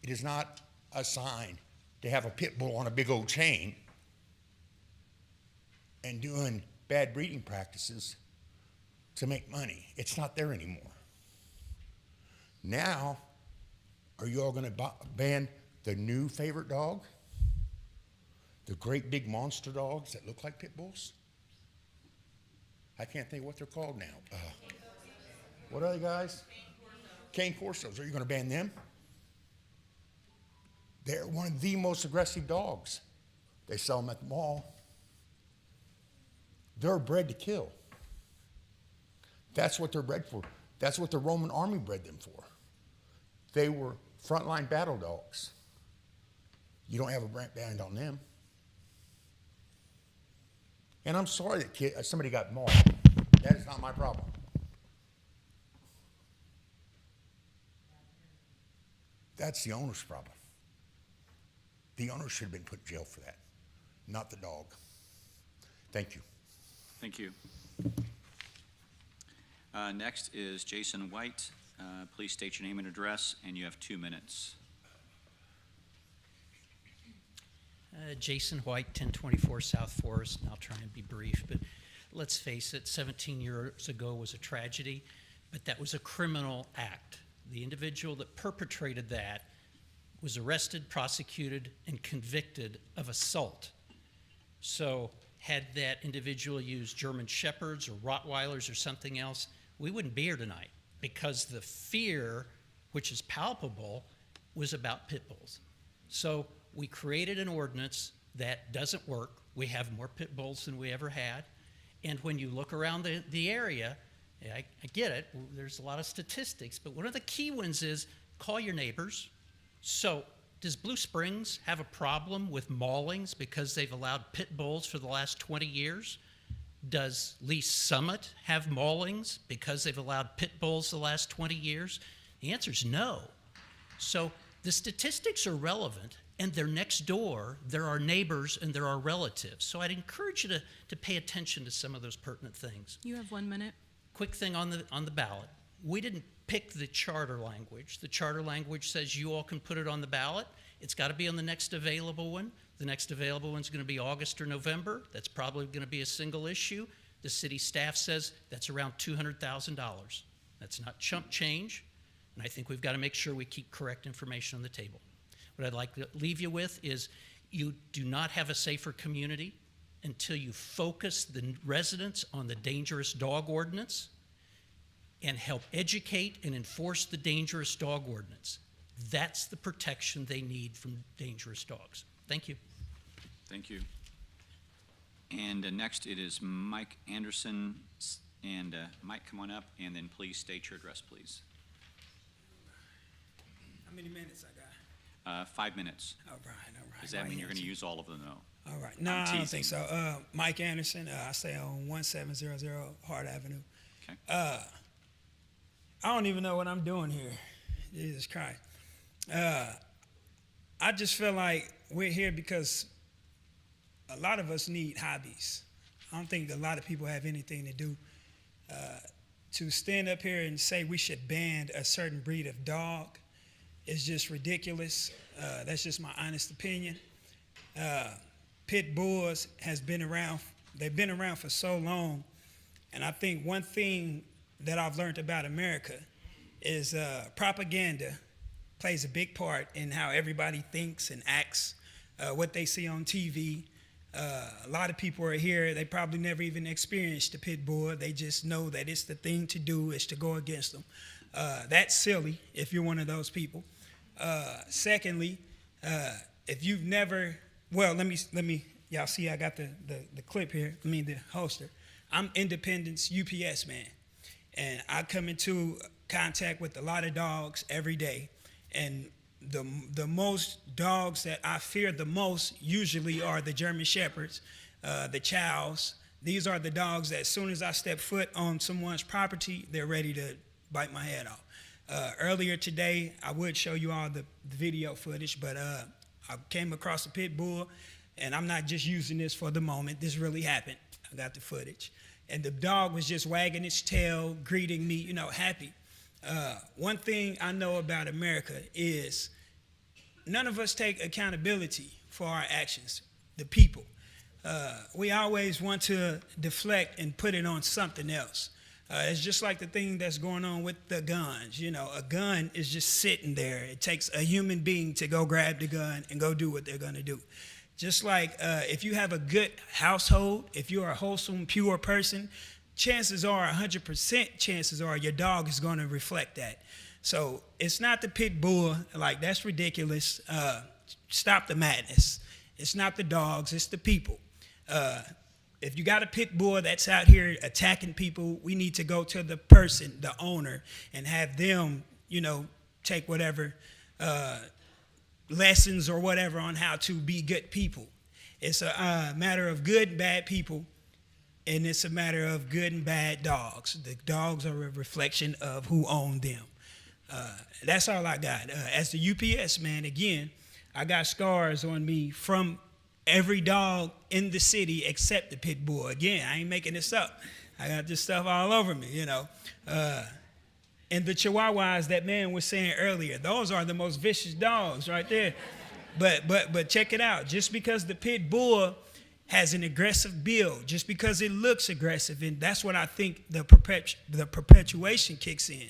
it is not a sign to have a pit bull on a big old chain and doing bad breeding practices to make money. It's not there anymore. Now, are you all going to ban the new favorite dog? The great big monster dogs that look like pit bulls? I can't think what they're called now. What are they, guys? Cane Corsos. Are you going to ban them? They're one of the most aggressive dogs. They sell them at the mall. They're bred to kill. That's what they're bred for. That's what the Roman army bred them for. They were frontline battle dogs. You don't have a ban on them. And I'm sorry that somebody got mauled. That is not my problem. That's the owner's problem. The owner should have been put in jail for that, not the dog. Thank you. Thank you. Next is Jason White. Please state your name and address, and you have 2 minutes. Jason White, 1024 South Forest, and I'll try and be brief, but let's face it, 17 years ago was a tragedy, but that was a criminal act. The individual that perpetrated that was arrested, prosecuted, and convicted of assault. So had that individual used German Shepherds or Rottweilers or something else, we wouldn't be here tonight, because the fear, which is palpable, was about pit bulls. So we created an ordinance that doesn't work. We have more pit bulls than we ever had. And when you look around the area, I get it, there's a lot of statistics, but one of the key ones is call your neighbors. So does Blue Springs have a problem with maulings because they've allowed pit bulls for the last 20 years? Does Lee Summit have maulings because they've allowed pit bulls the last 20 years? The answer is no. So the statistics are relevant, and they're next door. There are neighbors and there are relatives. So I'd encourage you to pay attention to some of those pertinent things. You have 1 minute. Quick thing on the ballot. We didn't pick the charter language. The charter language says you all can put it on the ballot. It's got to be on the next available one. The next available one's going to be August or November. That's probably going to be a single issue. The city staff says that's around $200,000. That's not chump change, and I think we've got to make sure we keep correct information on the table. What I'd like to leave you with is you do not have a safer community until you focus the residents on the dangerous dog ordinance and help educate and enforce the dangerous dog ordinance. That's the protection they need from dangerous dogs. Thank you. Thank you. And next it is Mike Anderson. And Mike, come on up, and then please state your address, please. How many minutes I got? 5 minutes. All right. Does that mean you're going to use all of them, though? All right. No, I don't think so. Mike Anderson, I stay on 1700 Hart Avenue. Okay. I don't even know what I'm doing here. Jesus Christ. I just feel like we're here because a lot of us need hobbies. I don't think a lot of people have anything to do. To stand up here and say we should ban a certain breed of dog is just ridiculous. That's just my honest opinion. Pit bulls has been around. They've been around for so long, and I think one thing that I've learned about America is propaganda plays a big part in how everybody thinks and acts, what they see on TV. A lot of people are here, they probably never even experienced a pit bull. They just know that it's the thing to do is to go against them. That's silly if you're one of those people. Secondly, if you've never, well, let me, y'all see I got the clip here, the holster. I'm Independence UPS man, and I come into contact with a lot of dogs every day, and the most dogs that I fear the most usually are the German Shepherds, the Chows. These are the dogs that as soon as I step foot on someone's property, they're ready to bite my head off. Earlier today, I would show you all the video footage, but I came across a pit bull, and I'm not just using this for the moment. This really happened. I got the footage. and the dog was just wagging its tail, greeting me, happy. One thing I know about America is none of us take accountability for our actions, the people. We always want to deflect and put it on something else. It's just like the thing that's going on with the guns. A gun is just sitting there. It takes a human being to go grab the gun and go do what they're going to do. Just like if you have a good household, if you're a wholesome, pure person, chances are, 100% chances are, your dog is going to reflect that. So it's not the pit bull, like that's ridiculous. Stop the madness. It's not the dogs, it's the people. If you got a pit bull that's out here attacking people, we need to go to the person, the owner, and have them, take whatever lessons or whatever on how to be good people. It's a matter of good and bad people, and it's a matter of good and bad dogs. The dogs are a reflection of who owned them. That's all I got. As the UPS man, again, I got scars on me from every dog in the city except the pit bull. Again, I ain't making this up. I got this stuff all over me, And the Chihuahuas that man was saying earlier, those are the most vicious dogs right there. But check it out. Just because the pit bull has an aggressive build, just because it looks aggressive, and that's what I think the perpetuation kicks in.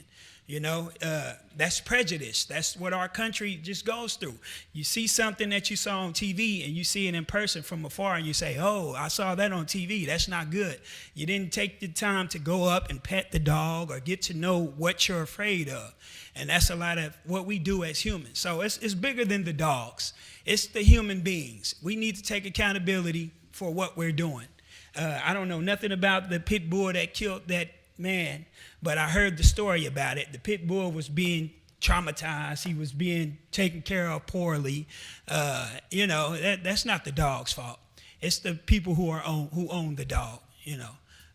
That's prejudice. That's what our country just goes through. You see something that you saw on TV and you see it in person from afar and you say, oh, I saw that on TV. That's not good. You didn't take the time to go up and pet the dog or get to know what you're afraid of. And that's a lot of what we do as humans. So it's bigger than the dogs. It's the human beings. We need to take accountability for what we're doing. I don't know nothing about the pit bull that killed that man, but I heard the story about it. The pit bull was being traumatized. He was being taken care of poorly. That's not the dog's fault. It's the people who own the dog.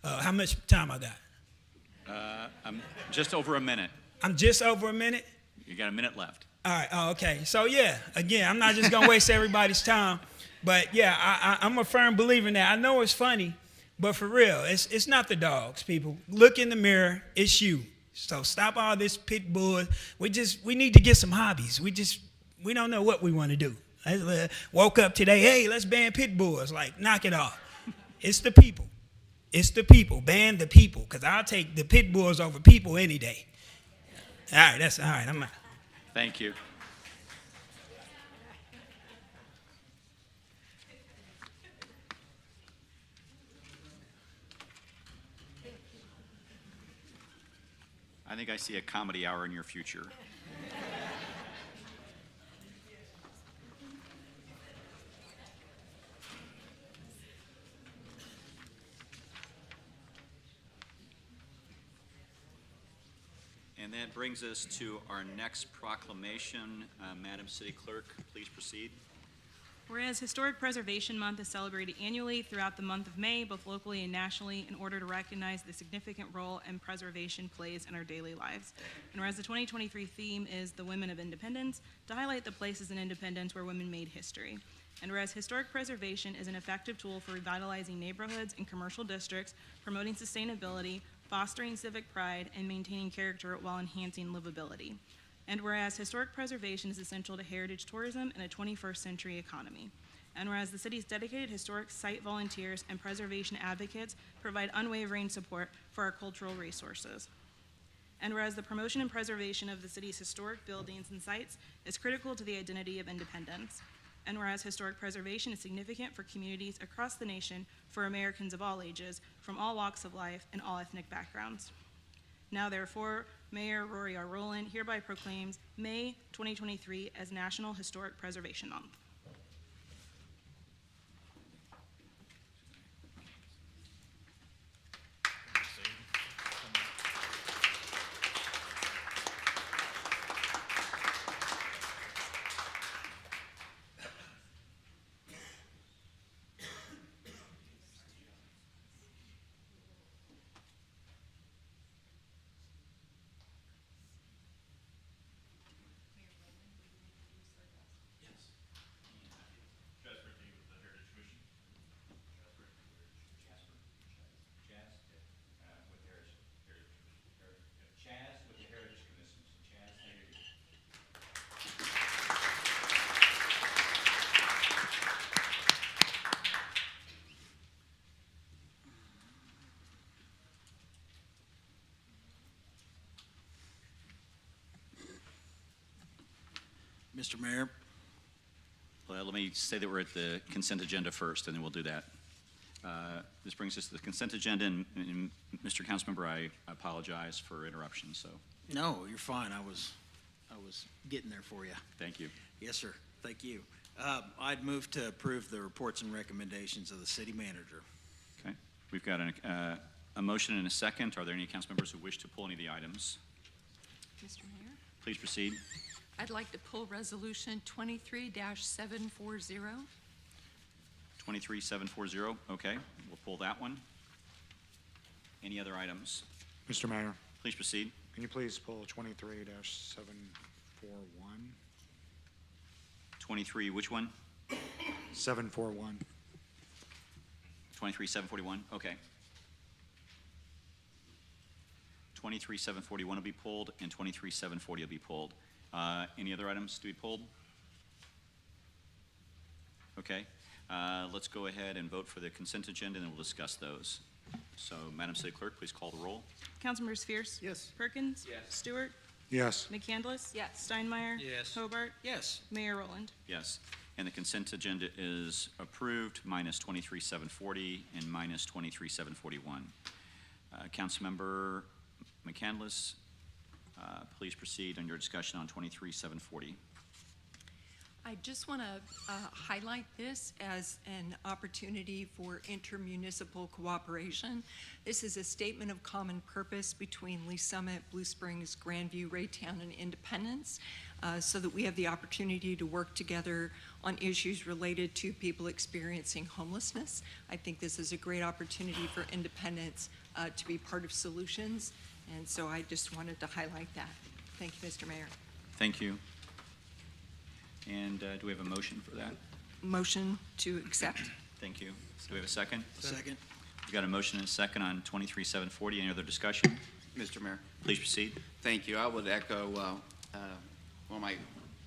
How much time I got? I'm just over a minute. I'm just over a minute? You got a minute left. All right. Oh, okay. So, yeah, again, I'm not just going to waste everybody's time. But, yeah, I'm a firm believer in that. I know it's funny, but for real, it's not the dogs, people. Look in the mirror. It's you. So stop all this pit bull. We need to get some hobbies. We don't know what we want to do. I woke up today, hey, let's ban pit bulls. Like, knock it off. It's the people. It's the people. Ban the people, because I'll take the pit bulls over people any day. All right, that's all right. I'm out. Thank you. I think I see a comedy hour in your future. And that brings us to our next proclamation. Madam City Clerk, please proceed. Whereas Historic Preservation Month is celebrated annually throughout the month of May, both locally and nationally, in order to recognize the significant role and preservation plays in our daily lives. And whereas the 2023 theme is the Women of Independence, to highlight the places in independence where women made history. And whereas historic preservation is an effective tool for revitalizing neighborhoods and commercial districts, promoting sustainability, fostering civic pride, and maintaining character while enhancing livability. And whereas historic preservation is essential to heritage tourism in a 21st century economy. And whereas the city's dedicated historic site volunteers and preservation advocates provide unwavering support for our cultural resources. And whereas the promotion and preservation of the city's historic buildings and sites is critical to the identity of independence. And whereas historic preservation is significant for communities across the nation for Americans of all ages, from all walks of life and all ethnic backgrounds. Now therefore, Mayor Rory R. Rowland hereby proclaims May 2023 as National Historic Preservation Month. Mr. Mayor, Well, let me say that we're at the consent agenda first, and then we'll do that. This brings us to the consent agenda, and Mr. Councilmember, I apologize for interruption, so no, you're fine. I was getting there for you. thank you. Yes, sir. Thank you. I'd move to approve the reports and recommendations of the city manager. Okay, we've got a motion and a second. Are there any council members who wish to pull any of the items? Mr. Mayor, Please proceed. I'd like to pull Resolution 23-740. 23740, okay, we'll pull that one. Any other items? Mr. Mayor, Please proceed. can you please pull 23-741? 23, which one? 741. 23741, okay. 23741 will be pulled, and 23740 will be pulled. Any other items to be pulled? Okay, let's go ahead and vote for the consent agenda, and then we'll discuss those. So, Madam City Clerk, please call the roll. Councilmembers Fierce. Yes. Perkins. Yes. Stewart. Yes. McCandless. Yes. Steinmeier. Yes. Hobart. Yes. Mayor Rowland. Yes, and the consent agenda is approved, minus 23740 and minus 23741. Councilmember McCandless, please proceed on your discussion on 23740. I just want to highlight this as an opportunity for intermunicipal cooperation. This is a statement of common purpose between Lee Summit, Blue Springs, Grandview, Raytown, and Independence, so that we have the opportunity to work together on issues related to people experiencing homelessness. I think this is a great opportunity for Independence to be part of solutions, and so I just wanted to highlight that. Thank you, Mr. Mayor. Thank you. And do we have a motion for that? Motion to accept. Thank you. Do we have a second? Second. We've got a motion and a second on 23740. Any other discussion? Mr. Mayor, Please proceed. thank you. I would echo what my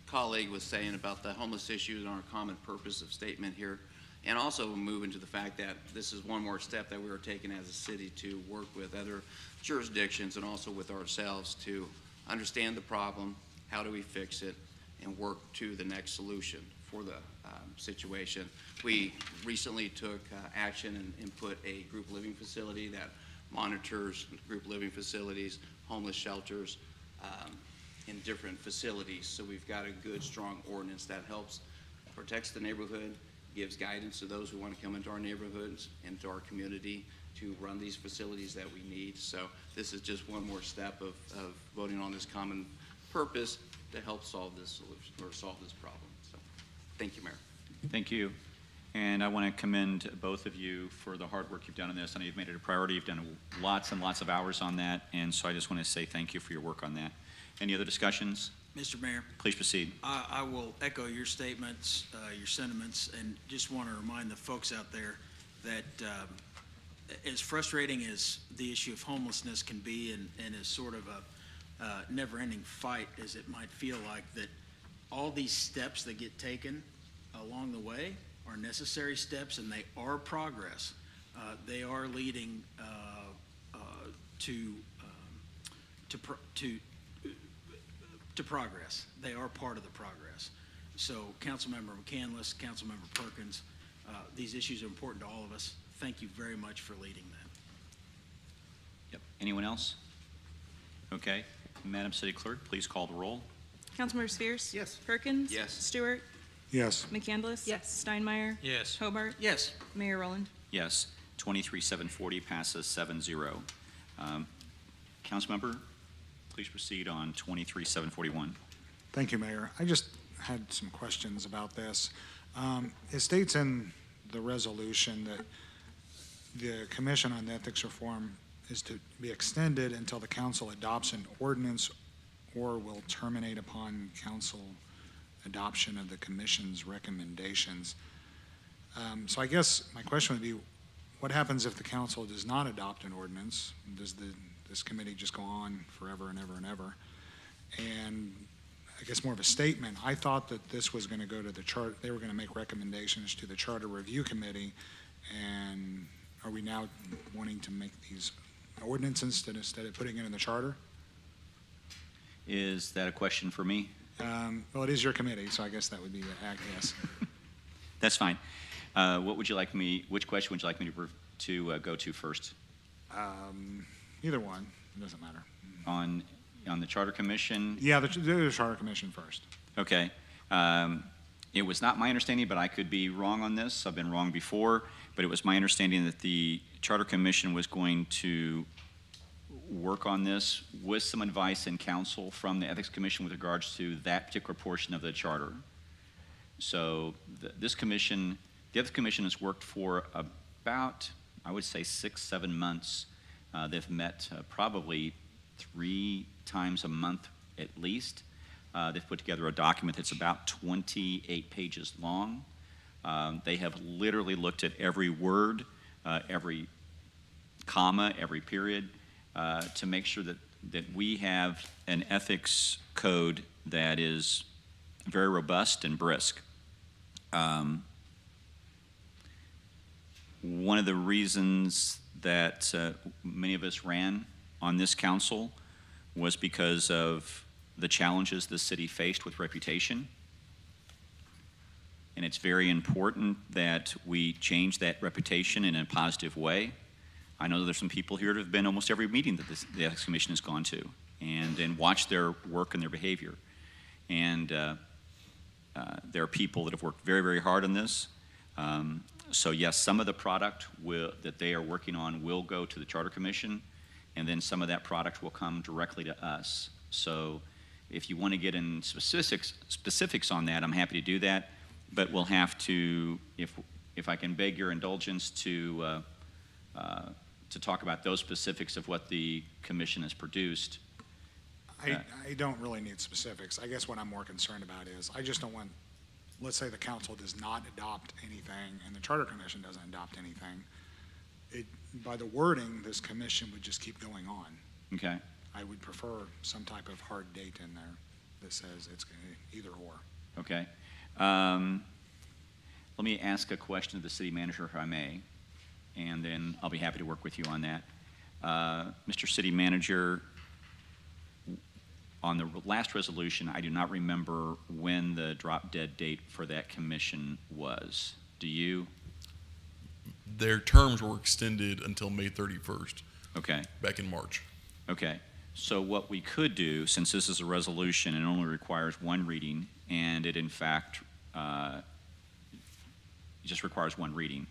colleague was saying about the homeless issues and our common purpose of statement here, and also move into the fact that this is one more step that we are taking as a city to work with other jurisdictions and also with ourselves to understand the problem, how do we fix it, and work to the next solution for the situation. We recently took action and put a group living facility that monitors group living facilities, homeless shelters, in different facilities. So we've got a good, strong ordinance that helps, protects the neighborhood, gives guidance to those who want to come into our neighborhoods and to our community to run these facilities that we need. So this is just one more step of voting on this common purpose to help solve this solution or solve this problem. So, thank you, Mayor. Thank you. And I want to commend both of you for the hard work you've done on this. I know you've made it a priority. You've done lots and lots of hours on that, and so I just want to say thank you for your work on that. Any other discussions? Mr. Mayor, Please proceed. I will echo your statements, your sentiments, and just want to remind the folks out there that as frustrating as the issue of homelessness can be and as sort of a never-ending fight as it might feel like, that all these steps that get taken along the way are necessary steps, and they are progress. They are leading to progress. They are part of the progress. So, Councilmember McCandless, Councilmember Perkins, these issues are important to all of us. Thank you very much for leading that. Yep. Anyone else? Okay. Madam City Clerk, please call the roll. Councilmembers Fierce. Yes. Perkins. Yes. Stewart. Yes. McCandless. Yes. Steinmeier. Yes. Hobart. Yes. Mayor Rowland. Yes. 23740 passes 7-0. Councilmember, please proceed on 23741. Thank you, Mayor. I just had some questions about this. It states in the resolution that the Commission on Ethics Reform is to be extended until the council adopts an ordinance or will terminate upon council adoption of the commission's recommendations. So I guess my question would be, what happens if the council does not adopt an ordinance? Does this committee just go on forever and ever and ever? And I guess more of a statement, I thought that this was going to go to the charter, they were going to make recommendations to the Charter Review Committee, and are we now wanting to make these ordinances instead of putting it in the charter? Is that a question for me? Well, it is your committee, so I guess that would be the act, yes. That's fine. Which question would you like me to go to first? Either one, it doesn't matter. On the Charter Commission? Yeah, the Charter Commission first. Okay. It was not my understanding, but I could be wrong on this. I've been wrong before, but it was my understanding that the Charter Commission was going to work on this with some advice and counsel from the Ethics Commission with regards to that particular portion of the charter. So the Ethics Commission has worked for about, I would say, 6-7 months. They've met probably 3 times a month at least. They've put together a document that's about 28 pages long. They have literally looked at every word, every comma, every period, to make sure that we have an ethics code that is very robust and brisk. One of the reasons that many of us ran on this council was because of the challenges the city faced with reputation. And it's very important that we change that reputation in a positive way. I know that there's some people here that have been almost every meeting that the Ethics Commission has gone to and watched their work and their behavior. And there are people that have worked very, very hard on this. So yes, some of the product that they are working on will go to the Charter Commission, and then some of that product will come directly to us. So if you want to get in specifics on that, I'm happy to do that, but we'll have to, if I can beg your indulgence to talk about those specifics of what the commission has produced. I don't really need specifics. I guess what I'm more concerned about is I just don't want, let's say the council does not adopt anything and the Charter Commission doesn't adopt anything. By the wording, this commission would just keep going on. Okay. I would prefer some type of hard date in there that says it's either or. Okay. Let me ask a question of the city manager, if I may, and then I'll be happy to work with you on that. Mr. City Manager, on the last resolution, I do not remember when the drop-dead date for that commission was. Do you? Their terms were extended until May 31st. Okay. Back in March. Okay. So what we could do, since this is a resolution and only requires one reading, and it in fact just requires one reading,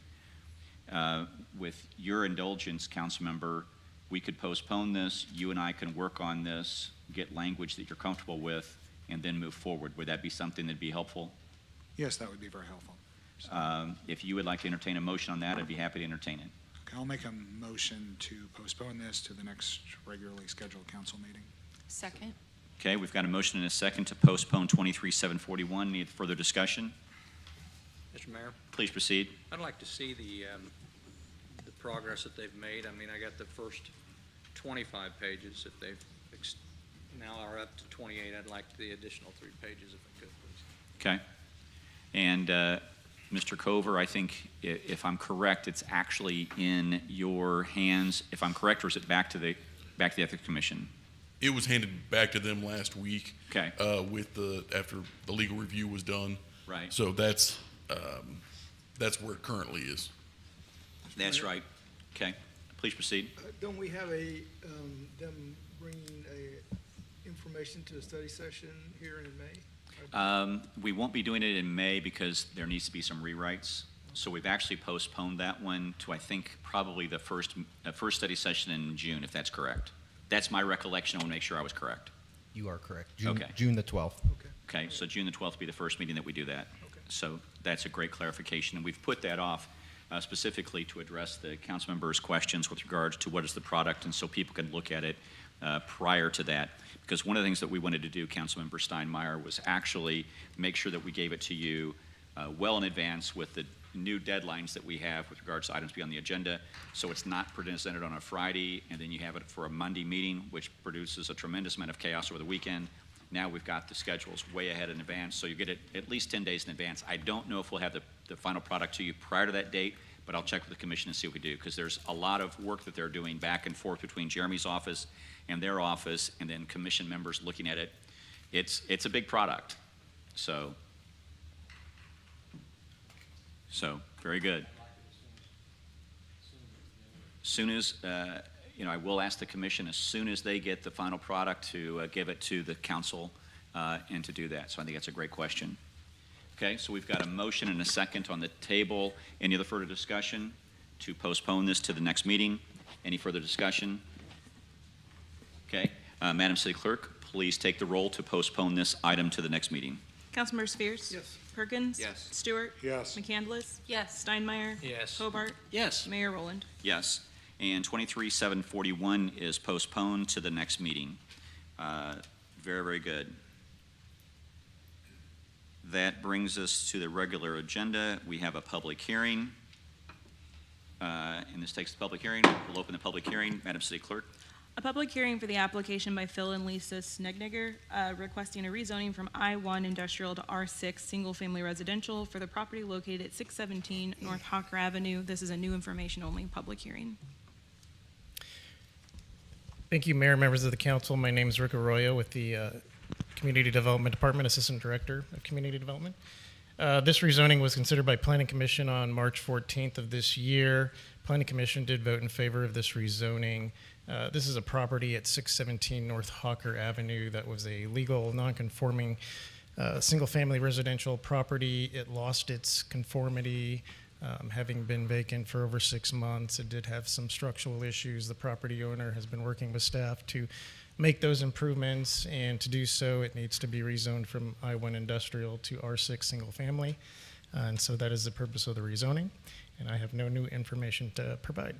with your indulgence, council member, we could postpone this. You and I can work on this, get language that you're comfortable with, and then move forward. Would that be something that'd be helpful? Yes, that would be very helpful. If you would like to entertain a motion on that, I'd be happy to entertain it. Okay, I'll make a motion to postpone this to the next regularly scheduled council meeting. Second. Okay, we've got a motion and a second to postpone 23-741. Need further discussion? Mr. Mayor, Please proceed. I'd like to see the progress that they've made. I mean, I got the first 25 pages. If they've now are up to 28, I'd like the additional 3 pages if I could, please. Okay. And Mr. Cover, I think if I'm correct, it's actually in your hands. If I'm correct, or is it back to the Ethics Commission? It was handed back to them last week. Okay. After the legal review was done. Right. So that's where it currently is. That's right. Okay. Please proceed. Don't we have them bringing information to the study session here in May? We won't be doing it in May because there needs to be some rewrites. So we've actually postponed that one to, I think, probably the first study session in June, if that's correct. That's my recollection. I want to make sure I was correct. You are correct. Okay. June the 12th. Okay, so June the 12th will be the first meeting that we do that. So that's a great clarification, and we've put that off specifically to address the council members' questions with regards to what is the product, and so people can look at it prior to that. Because one of the things that we wanted to do, Councilmember Steinmeier, was actually make sure that we gave it to you well in advance with the new deadlines that we have with regards to items to be on the agenda, so it's not presented on a Friday, and then you have it for a Monday meeting, which produces a tremendous amount of chaos over the weekend. Now we've got the schedules way ahead in advance, so you get it at least 10 days in advance. I don't know if we'll have the final product to you prior to that date, but I'll check with the commission and see what we do, because there's a lot of work that they're doing back and forth between Jeremy's office and their office, and then commission members looking at it. it's a big product. So very good. Soon as, I will ask the commission as soon as they get the final product to give it to the council and to do that. So I think that's a great question. Okay, so we've got a motion and a second on the table. Any other further discussion to postpone this to the next meeting? Any further discussion? Okay, Madam City Clerk, please take the roll to postpone this item to the next meeting. Councilmember Spears? Yes. Perkins? Yes. Stewart? Yes. McCandless? Yes. Steinmeier? Yes. Hobart? Yes. Mayor Rowland? Yes. And 23-741 is postponed to the next meeting. Very, very good. That brings us to the regular agenda. We have a public hearing. And this takes the public hearing. We'll open the public hearing. Madam City Clerk. A public hearing for the application by Phil and Lisa Snegniger requesting a rezoning from I-1 Industrial to R6 Single Family Residential for the property located at 617 North Hawker Avenue. This is a new information-only public hearing. Thank you, Mayor, members of the council. My name is Rick Arroyo with the Community Development Department, Assistant Director of Community Development. This rezoning was considered by Planning Commission on March 14th of this year. Planning Commission did vote in favor of this rezoning. This is a property at 617 North Hawker Avenue that was a legal, non-conforming single-family residential property. It lost its conformity, having been vacant for over 6 months. It did have some structural issues. The property owner has been working with staff to make those improvements, and to do so, it needs to be rezoned from I-1 Industrial to R6 Single Family. And so that is the purpose of the rezoning, and I have no new information to provide.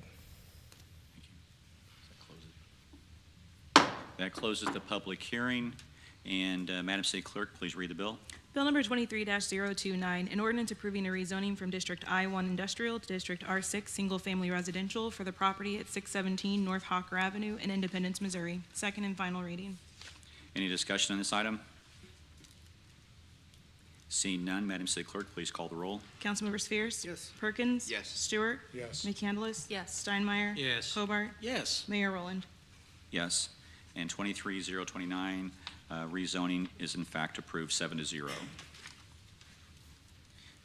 That closes the public hearing. And Madam City Clerk, please read the bill. Bill number 23-029, an ordinance approving a rezoning from District I-1 Industrial to District R6 Single Family Residential for the property at 617 North Hawker Avenue in Independence, Missouri. Second and final reading. Any discussion on this item? Seeing none, Madam City Clerk, please call the roll. Councilmember Spears? Yes. Perkins? Yes. Stewart? Yes. McCandless? Yes. Steinmeier? Yes. Hobart? Yes. Mayor Rowland? Yes. And 23-029, rezoning is in fact approved 7-0.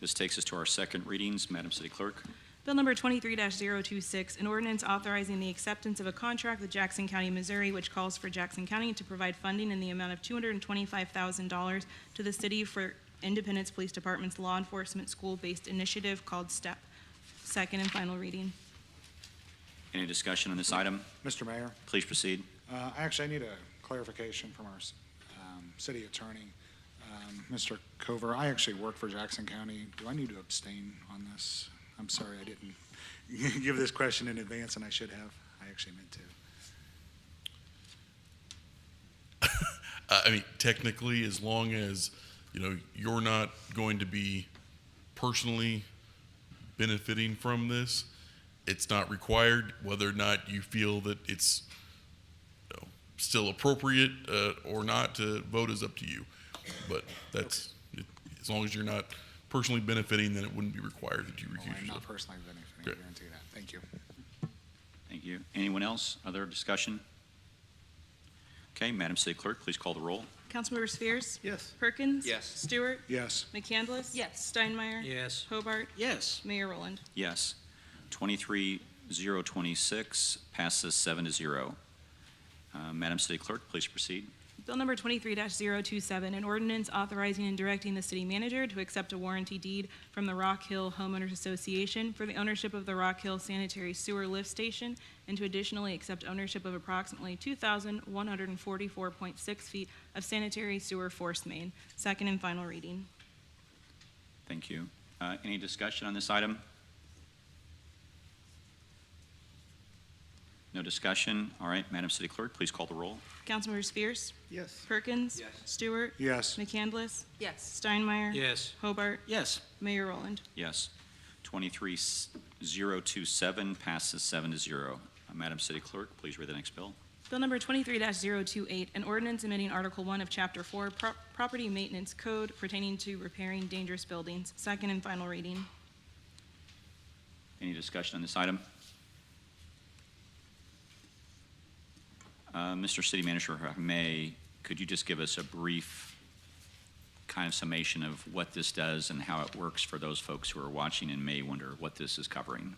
This takes us to our second readings. Madam City Clerk. Bill number 23-026, an ordinance authorizing the acceptance of a contract with Jackson County, Missouri, which calls for Jackson County to provide funding in the amount of $225,000 to the city for Independence Police Department's law enforcement school-based initiative called STEP. Second and final reading. Any discussion on this item? Mr. Mayor, Please proceed. actually, I need a clarification from our city attorney. Mr. Cover, I actually work for Jackson County. Do I need to abstain on this? I'm sorry, I didn't give this question in advance, and I should have. I actually meant to. I mean, technically, as long as, you're not going to be personally benefiting from this, it's not required. Whether or not you feel that it's still appropriate or not to vote is up to you. But that's, as long as you're not personally benefiting, then it wouldn't be required that you recuse I'm not yourself. personally benefiting, I Good. guarantee that. Thank you. Thank you. Anyone else? Other discussion? Okay, Madam City Clerk, please call the roll. Councilmember Spears? Yes. Perkins? Yes. Stewart? Yes. McCandless? Yes. Steinmeier? Yes. Hobart? Yes. Mayor Rowland? Yes. 23-026 passes 7-0. Madam City Clerk, please proceed. Bill number 23-027, an ordinance authorizing and directing the city manager to accept a warranty deed from the Rock Hill Homeowners Association for the ownership of the Rock Hill Sanitary Sewer Lift Station, and to additionally accept ownership of approximately 2,144.6 feet of sanitary sewer force main. Second and final reading. Thank you. Any discussion on this item? No discussion? All right, Madam City Clerk, please call the roll. Councilmember Spears? Yes. Perkins? Yes. Stewart? Yes. McCandless? Yes. Steinmeier? Yes. Hobart? Yes. Mayor Rowland? Yes. 23-027 passes 7-0. Madam City Clerk, please read the next bill. Bill number 23-028, an ordinance amending Article 1 of Chapter 4, Property Maintenance Code pertaining to repairing dangerous buildings. Second and final reading. Any discussion on this item? Mr. City Manager, if I may, could you just give us a brief kind of summation of what this does and how it works for those folks who are watching and may wonder what this is covering?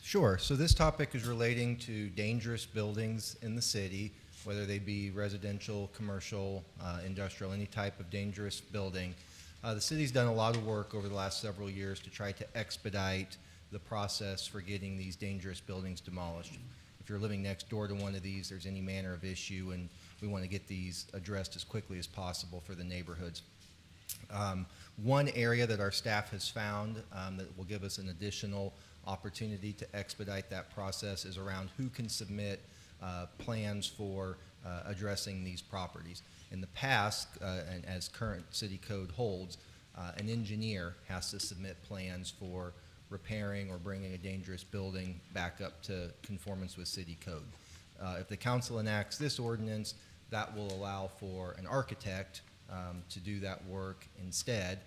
Sure. So this topic is relating to dangerous buildings in the city, whether they be residential, commercial, industrial, any type of dangerous building. The city's done a lot of work over the last several years to try to expedite the process for getting these dangerous buildings demolished. If you're living next door to one of these, there's any manner of issue, and we want to get these addressed as quickly as possible for the neighborhoods. One area that our staff has found that will give us an additional opportunity to expedite that process is around who can submit plans for addressing these properties. In the past, and as current city code holds, an engineer has to submit plans for repairing or bringing a dangerous building back up to conformance with city code. If the council enacts this ordinance, that will allow for an architect to do that work instead,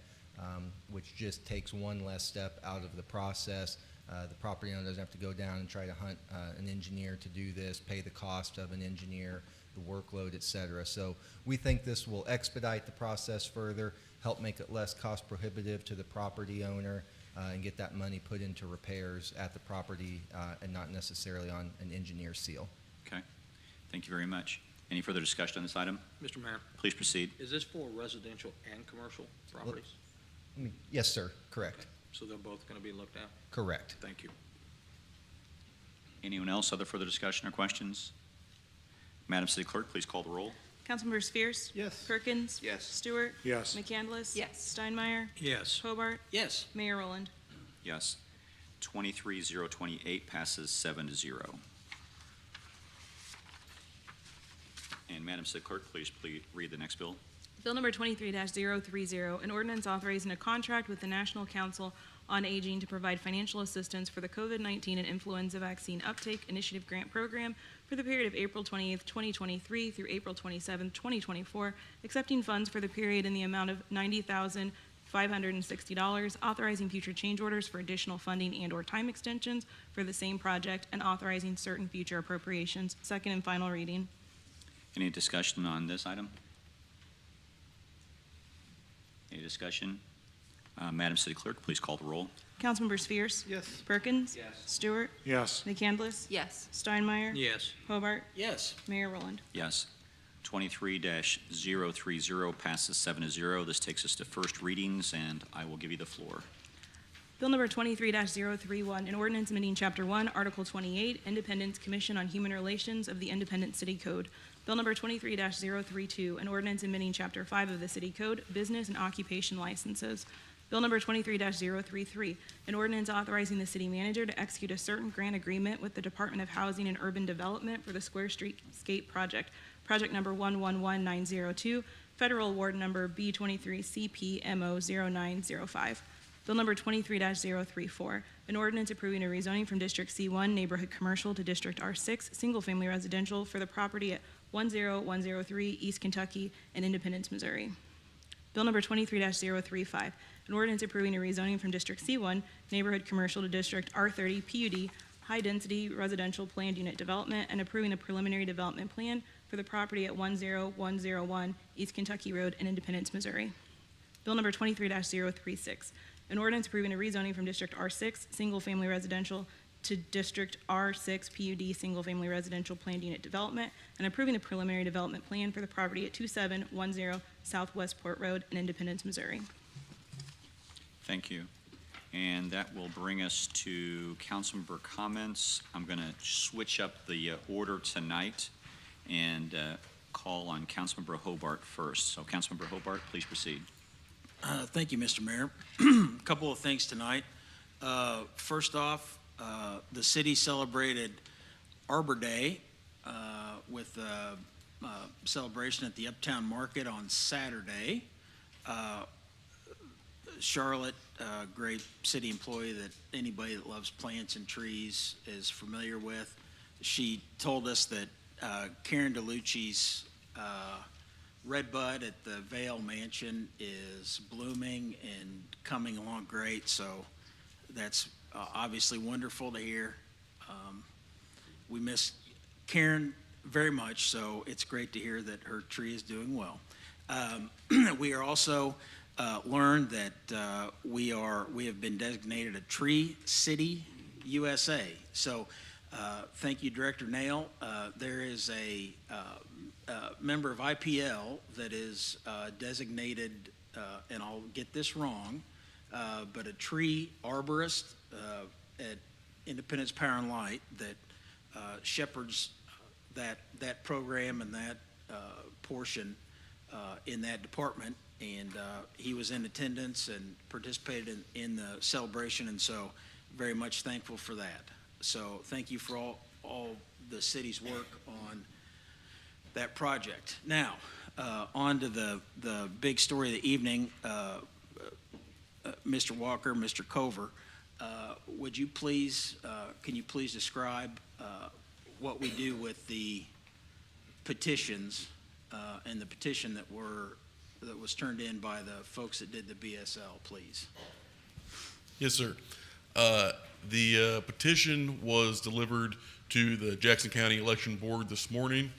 which just takes one less step out of the process. The property owner doesn't have to go down and try to hunt an engineer to do this, pay the cost of an engineer, the workload, et cetera. So we think this will expedite the process further, help make it less cost prohibitive to the property owner, and get that money put into repairs at the property and not necessarily on an engineer seal. Okay, thank you very much. Any further discussion on this item? Mr. Mayor, Please proceed. is this for residential and commercial properties? Yes, sir, correct. So they're both going to be looked at? Correct. Thank you. Anyone else, other further discussion or questions? Madam City Clerk, please call the roll. Councilmember Spheres? Yes. Perkins? Yes. Stewart? Yes. McCandless? Yes. Steinmeier? Yes. Hobart? Yes. Mayor Rowland? Yes. 23-028 passes 7-0. And Madam City Clerk, please read the next bill. Bill number 23-030, an ordinance authorizing a contract with the National Council on Aging to provide financial assistance for the COVID-19 and influenza vaccine uptake initiative grant program for the period of April 28th, 2023 through April 27th, 2024, accepting funds for the period in the amount of $90,560, authorizing future change orders for additional funding and/or time extensions for the same project, and authorizing certain future appropriations. Second and final reading. Any discussion on this item? Any discussion? Madam City Clerk, please call the roll. Councilmember Spheres? Yes. Perkins? Yes. Stewart? Yes. McCandless? Yes. Steinmeier? Yes. Hobart? Yes. Mayor Rowland? Yes. 23-030 passes 7-0. This takes us to first readings, and I will give you the floor. Bill number 23-031, an ordinance amending Chapter 1, Article 28, Independence Commission on Human Relations of the Independent City Code. Bill number 23-032, an ordinance amending Chapter 5 of the City Code, Business and Occupation Licenses. Bill number 23-033, an ordinance authorizing the city manager to execute a certain grant agreement with the Department of Housing and Urban Development for the Square Streetscape Project, project number 111902, federal award number B23CPMO0905. Bill number 23-034, an ordinance approving a rezoning from District C1 Neighborhood Commercial to District R6 Single Family Residential for the property at 10103 East Kentucky in Independence, Missouri. Bill number 23-035, an ordinance approving a rezoning from District C1 Neighborhood Commercial to District R30 PUD High Density Residential Planned Unit Development and approving a preliminary development plan for the property at 10101 East Kentucky Road in Independence, Missouri. Bill number 23-036, an ordinance approving a rezoning from District R6 Single Family Residential to District R6 PUD Single Family Residential Planned Unit Development and approving a preliminary development plan for the property at 2710 Southwest Port Road in Independence, Missouri. Thank you. And that will bring us to councilmember comments. I'm going to switch up the order tonight and call on Councilmember Hobart first. So Councilmember Hobart, please proceed. Thank you, Mr. Mayor. A couple of things tonight. First off, the city celebrated Arbor Day with a celebration at the Uptown Market on Saturday. Charlotte, a great city employee that anybody that loves plants and trees is familiar with, she told us that Karen DeLucci's redbud at the Vale Mansion is blooming and coming along great, so that's obviously wonderful to hear. We miss Karen very much so. It's great to hear that her tree is doing well. We are also learned that we have been designated a Tree City USA. So thank you, Director Nail. There is a member of IPL that is designated, and I'll get this wrong, but a tree arborist at Independence Power and Light that shepherds that program and that portion in that department. And he was in attendance and participated in the celebration, and so very much thankful for that. So thank you for all the city's work on that project. Now, on to the big story of the evening. Mr. Walker, Mr. Cover, would you please, can you please describe what we do with the petitions and the petition that was turned in by the folks that did the BSL, please? Yes, sir. The petition was delivered to the Jackson County Election Board this morning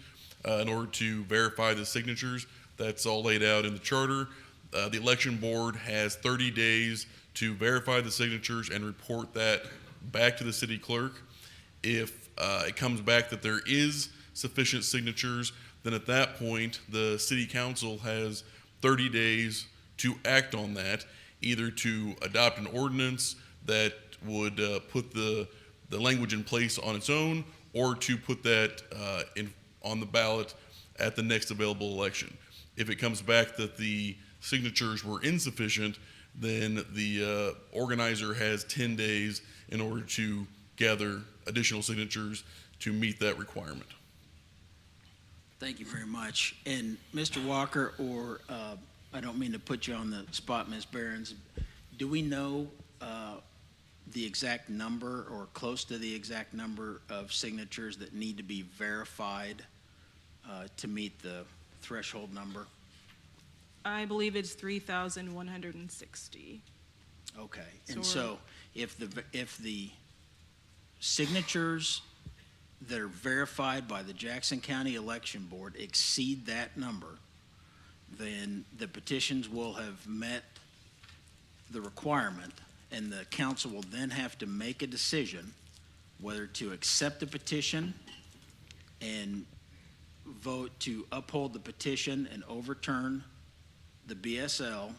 in order to verify the signatures. That's all laid out in the charter. The election board has 30 days to verify the signatures and report that back to the city clerk. If it comes back that there is sufficient signatures, then at that point, the city council has 30 days to act on that, either to adopt an ordinance that would put the language in place on its own, or to put that on the ballot at the next available election. If it comes back that the signatures were insufficient, then the organizer has 10 days in order to gather additional signatures to meet that requirement. Thank you very much. And Mr. Walker, or I don't mean to put you on the spot, Ms. Behrens, do we know the exact number or close to the exact number of signatures that need to be verified to meet the threshold number? I believe it's 3,160. Okay, and so if the signatures that are verified by the Jackson County Election Board exceed that number, then the petitions will have met the requirement, and the council will then have to make a decision whether to accept the petition and vote to uphold the petition and overturn the BSL.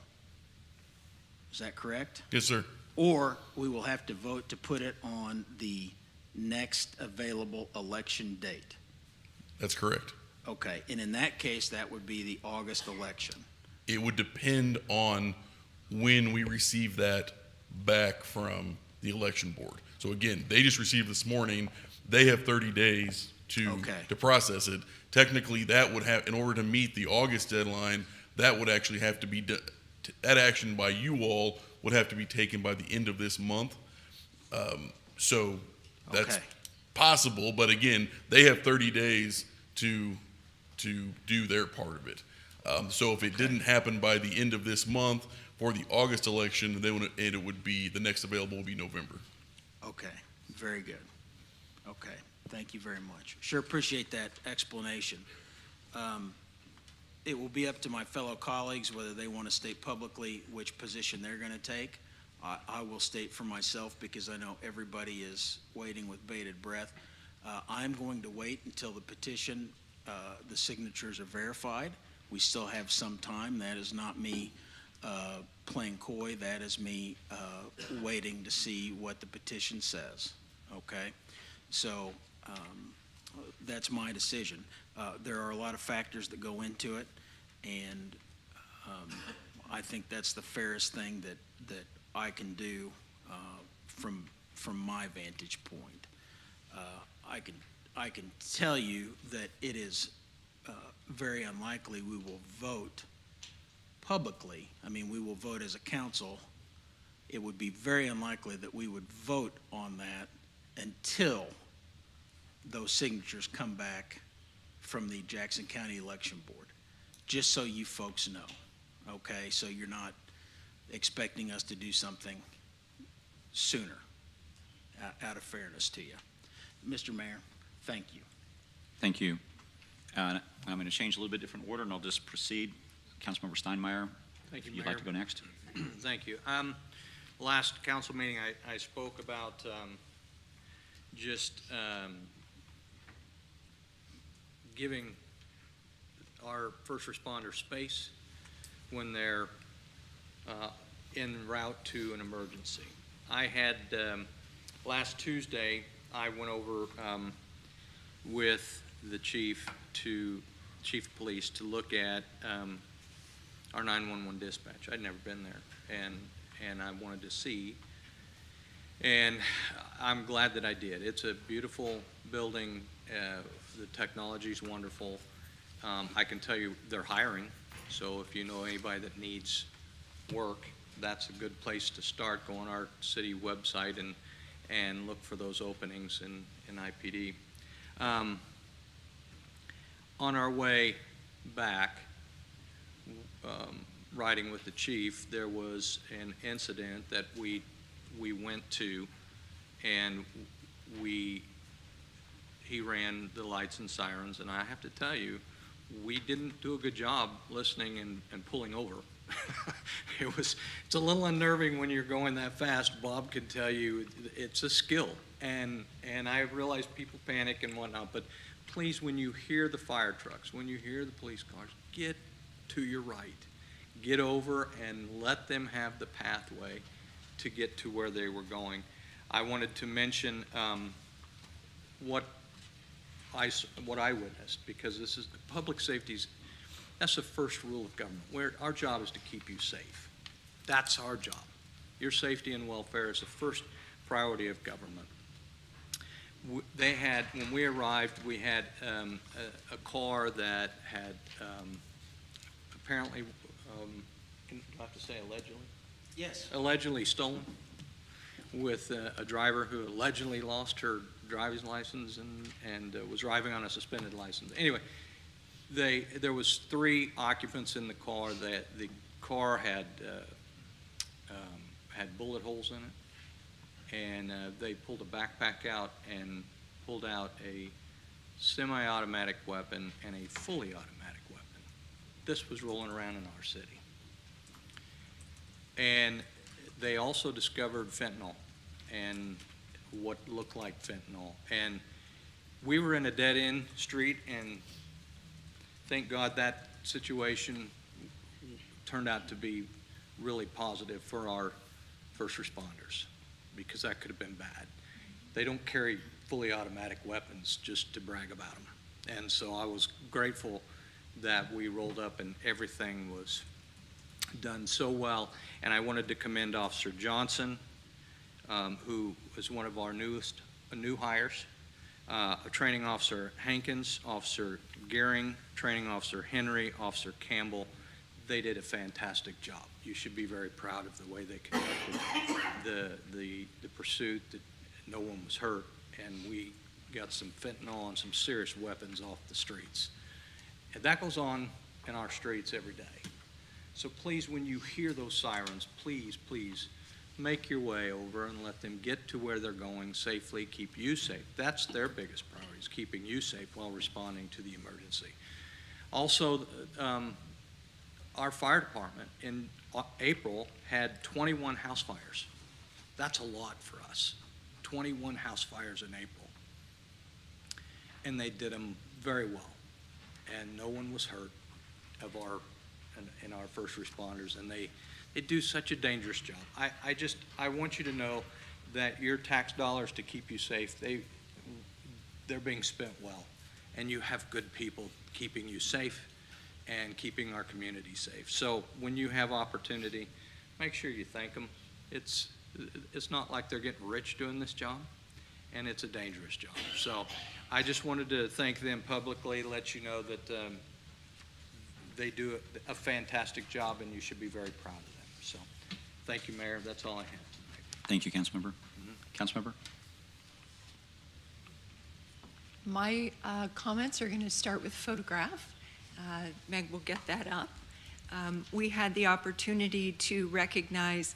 Is that correct? Yes, sir. Or we will have to vote to put it on the next available election date. That's correct. Okay, and in that case, that would be the August election. It would depend on when we receive that back from the election board. So again, they just received this morning. They have 30 days to process it. Technically, that would have, in order to meet the August deadline, that would actually have to be done. That action by you all would have to be taken by the end of this month. So that's possible, but again, they have 30 days to do their part of it. So if it didn't happen by the end of this month for the August election, then it would be, the next available would be November. Okay, very good. Okay, thank you very much. Sure appreciate that explanation. It will be up to my fellow colleagues whether they want to state publicly which position they're going to take. I will state for myself, because I know everybody is waiting with bated breath. I'm going to wait until the petition, the signatures are verified. We still have some time. That is not me playing coy. That is me waiting to see what the petition says. Okay? So that's my decision. There are a lot of factors that go into it, and I think that's the fairest thing that I can do from my vantage point. I can tell you that it is very unlikely we will vote publicly. I mean, we will vote as a council. It would be very unlikely that we would vote on that until those signatures come back from the Jackson County Election Board, just so you folks know, okay? So you're not expecting us to do something sooner, out of fairness to you. Mr. Mayor, thank you. Thank you. I'm going to change a little bit different order, and I'll just proceed. Councilmember Steinmeier, Thank you, if you'd Mayor. like to go next. Thank you. Last council meeting, I spoke about giving our first responders space when they're en route to an emergency. I had, last Tuesday, I went over with the chief of police to look at our 911 dispatch. I'd never been there, and I wanted to see, and I'm glad that I did. It's a beautiful building. The technology's wonderful. I can tell you they're hiring, so if you know anybody that needs work, that's a good place to start. Go on our city website and look for those openings in IPD. On our way back, riding with the chief, there was an incident that we went to, and he ran the lights and sirens, and I have to tell you, we didn't do a good job listening and pulling over. It's a little unnerving when you're going that fast. Bob can tell you it's a skill, and I realize people panic and whatnot, but please, when you hear the fire trucks, when you hear the police cars, get to your right. Get over and let them have the pathway to get to where they were going. I wanted to mention what I witnessed, because this is public safety's, that's the first rule of government. Our job is to keep you safe. That's our job. Your safety and welfare is the first priority of government. When we arrived, we had a car that had apparently, do I have to say allegedly? Yes. Allegedly stolen, with a driver who allegedly lost her driver's license and was driving on a suspended license. Anyway, there was 3 occupants in the car. The car had bullet holes in it, and they pulled a backpack out and pulled out a semi-automatic weapon and a fully automatic weapon. This was rolling around in our city. And they also discovered fentanyl and what looked like fentanyl. And we were in a dead-end street, and thank God that situation turned out to be really positive for our first responders, because that could have been bad. They don't carry fully automatic weapons just to brag about them. And so I was grateful that we rolled up and everything was done so well. And I wanted to commend Officer Johnson, who was one of our new hires, Training Officer Hankins, Officer Gehring, Training Officer Henry, Officer Campbell. They did a fantastic job. You should be very proud of the way they conducted the pursuit, that no one was hurt, and we got some fentanyl and some serious weapons off the streets. And that goes on in our streets every day. So please, when you hear those sirens, please, please make your way over and let them get to where they're going safely, keep you safe. That's their biggest priority, is keeping you safe while responding to the emergency. Also, our fire department in April had 21 house fires. That's a lot for us. 21 house fires in April. And they did them very well. And no one was hurt in our first responders. And they do such a dangerous job. I want you to know that your tax dollars to keep you safe, they're being spent well. And you have good people keeping you safe and keeping our community safe. So when you have opportunity, make sure you thank them. It's not like they're getting rich doing this job, and it's a dangerous job. So I just wanted to thank them publicly, let you know that they do a fantastic job, and you should be very proud of them. So thank you, Mayor. That's all I have tonight. Thank you, Councilmember. Councilmember? My comments are going to start with photograph. Meg will get that up. We had the opportunity to recognize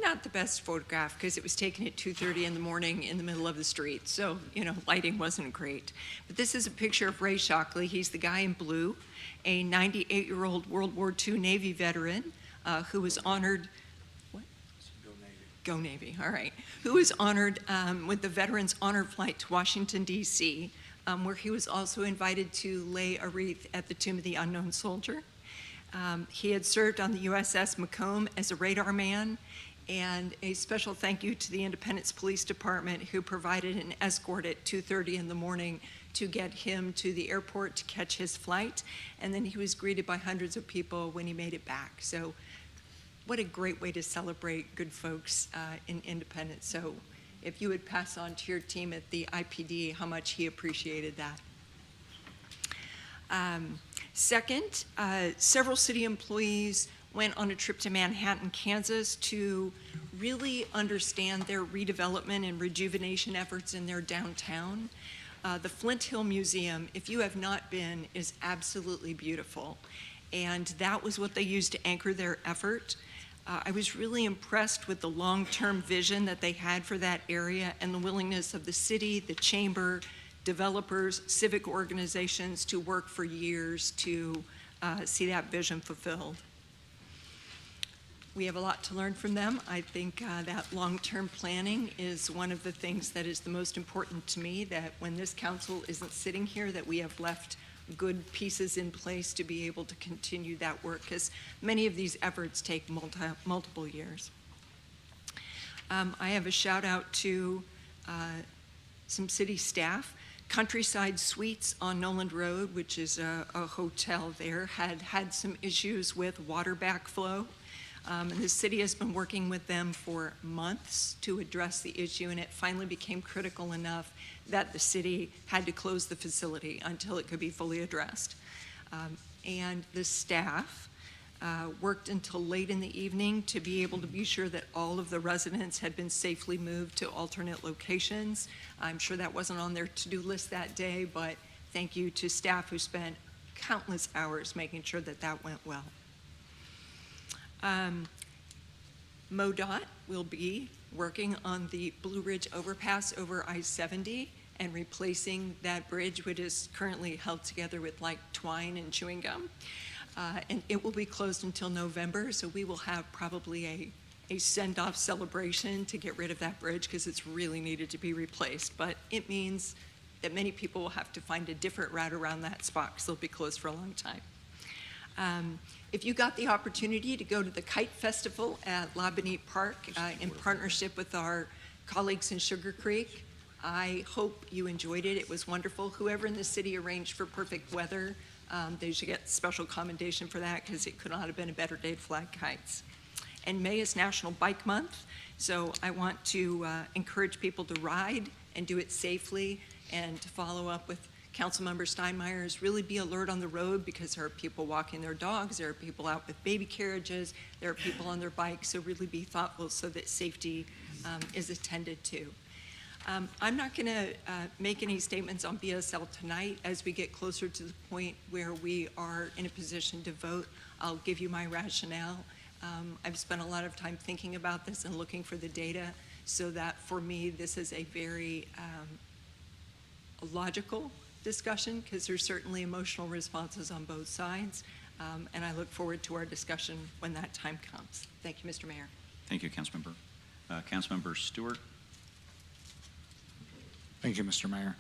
not the best photograph because it was taken at 2:30 in the morning in the middle of the street. So, lighting wasn't great. But this is a picture of Ray Shockley. He's the guy in blue, a 98-year-old World War II Navy veteran who was honored. What? Go Navy, all right. Who was honored with the Veterans Honor Flight to Washington, D.C., where he was also invited to lay a wreath at the Tomb of the Unknown Soldier. He had served on the USS Macomb as a radar man, and a special thank you to the Independence Police Department who provided an escort at 2:30 in the morning to get him to the airport to catch his flight, and then he was greeted by hundreds of people when he made it back. So what a great way to celebrate good folks in Independence. So if you would pass on to your team at the IPD how much he appreciated that. Second, several city employees went on a trip to Manhattan, Kansas to really understand their redevelopment and rejuvenation efforts in their downtown. The Flint Hill Museum, if you have not been, is absolutely beautiful. And that was what they used to anchor their effort. I was really impressed with the long-term vision that they had for that area and the willingness of the city, the chamber, developers, civic organizations to work for years to see that vision fulfilled. We have a lot to learn from them. I think that long-term planning is one of the things that is the most important to me, that when this council isn't sitting here, that we have left good pieces in place to be able to continue that work, because many of these efforts take multiple years. I have a shout out to some city staff. Countryside Suites on Noland Road, which is a hotel there, had some issues with water backflow. And the city has been working with them for months to address the issue, and it finally became critical enough that the city had to close the facility until it could be fully addressed. And the staff worked until late in the evening to be able to be sure that all of the residents had been safely moved to alternate locations. I'm sure that wasn't on their to-do list that day, but thank you to staff who spent countless hours making sure that that went well. MoDOT will be working on the Blue Ridge overpass over I-70 and replacing that bridge, which is currently held together with like twine and chewing gum. And it will be closed until November, so we will have probably a send-off celebration to get rid of that bridge because it's really needed to be replaced. But it means that many people will have to find a different route around that spot because they'll be closed for a long time. If you got the opportunity to go to the Kite Festival at La Bonite Park in partnership with our colleagues in Sugar Creek, I hope you enjoyed it. It was wonderful. Whoever in the city arranged for perfect weather, they should get special commendation for that because it could not have been a better day to fly kites. And May is National Bike Month, so I want to encourage people to ride and do it safely, and to follow up with Councilmember Steinmeier is really be alert on the road because there are people walking their dogs, there are people out with baby carriages, there are people on their bikes, so really be thoughtful so that safety is attended to. I'm not going to make any statements on BSL tonight. As we get closer to the point where we are in a position to vote, I'll give you my rationale. I've spent a lot of time thinking about this and looking for the data, so that for me this is a very logical discussion, because there's certainly emotional responses on both sides, and I look forward to our discussion when that time comes. Thank you, Mr. Mayor. Thank you, Councilmember. Councilmember Stewart. Thank you, Mr. Mayor.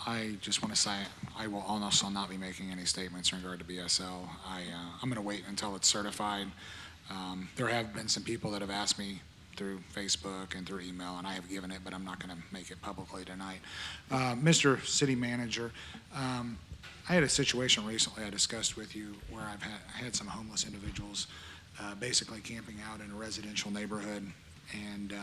I just want to say I will also not be making any statements in regard to BSL. I'm going to wait until it's certified. There have been some people that have asked me through Facebook and through email, and I have given it, but I'm not going to make it publicly tonight. Mr. City Manager, I had a situation recently I discussed with you where I had some homeless individuals basically camping out in a residential neighborhood, and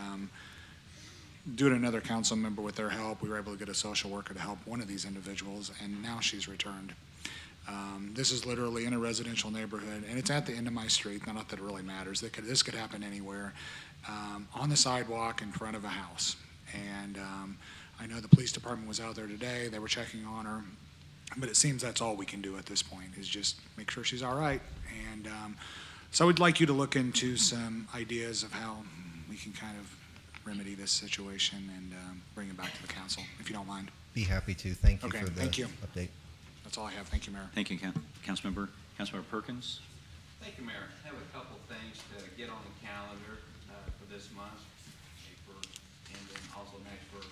due to another council member with their help, we were able to get a social worker to help one of these individuals, and now she's returned. This is literally in a residential neighborhood, and it's at the end of my street. Not that it really matters. This could happen anywhere. On the sidewalk in front of a house. And I know the police department was out there today. They were checking on her. But it seems that's all we can do at this point, is just make sure she's all right. And So I would like you to look into some ideas of how we can kind of remedy this situation and bring it back to the council, if you don't mind. Be happy to. Thank you Okay, for the thank you. update. That's all I have. Thank you, Mayor. Thank you, Councilmember Perkins. Thank you, Mayor. I have a couple things to get on the calendar for this month, May 1st, and then also next month.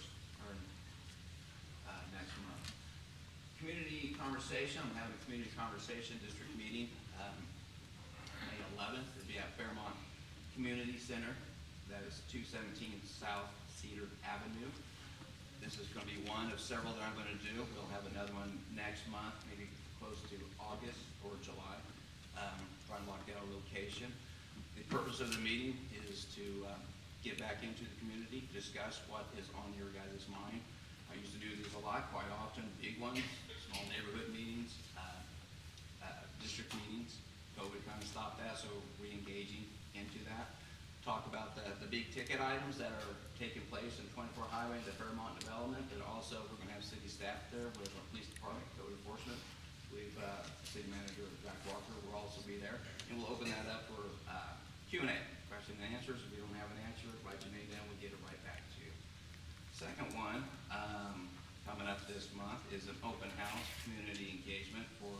Community conversation, I'm having a community conversation district meeting, May 11th. It'll be at Fairmont Community Center. That is 217 South Cedar Avenue. This is going to be one of several that I'm going to do. We'll have another one next month, maybe close to August or July. Trying to lock down a location. The purpose of the meeting is to get back into the community, discuss what is on your guys' mind. I used to do these a lot, quite often, big ones, small neighborhood meetings, district meetings. COVID kind of stopped that, so re-engaging into that. Talk about the big ticket items that are taking place in 24 Highway, the Fairmont development, and also we're going to have city staff there with our police department, code enforcement. We've city manager Jack Walker will also be there, and we'll open that up for Q&A, question and answers. If we don't have an answer, write your name down, we'll get it right back to you. Second one, coming up this month is an open house community engagement for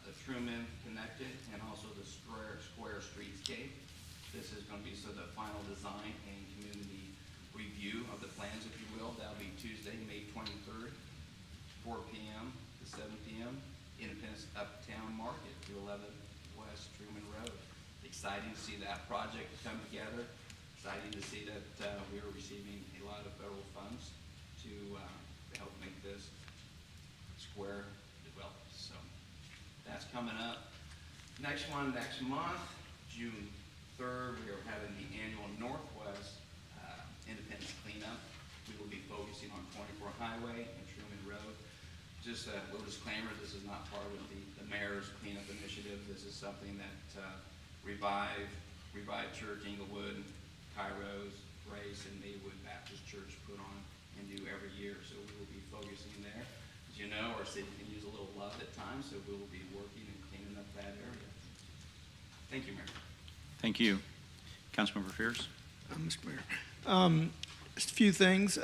the Truman Connected and also the Square Streetscape. This is going to be the final design and community review of the plans, if you will. That'll be Tuesday, May 23rd, 4 p.m. to 7 p.m. Independence Uptown Market, 211 West Truman Road. Exciting to see that project come together. Exciting to see that we are receiving a lot of federal funds to help make this square develop. So that's coming up. Next month, June 3rd, we are having the annual Northwest Independence Cleanup. We will be focusing on 24 Highway and Truman Road. Just a little disclaimer, this is not part of the mayor's cleanup initiative. This is something that Revive Church, Englewood, Kairos, Grace, and Maywood Baptist Church put on and do every year. So we will be focusing there. As you know, our city can use a little love at times, so we will be working and cleaning up that area. Thank you, Mayor. Thank you. Councilmember Fears. Mr. Mayor. Just a few things.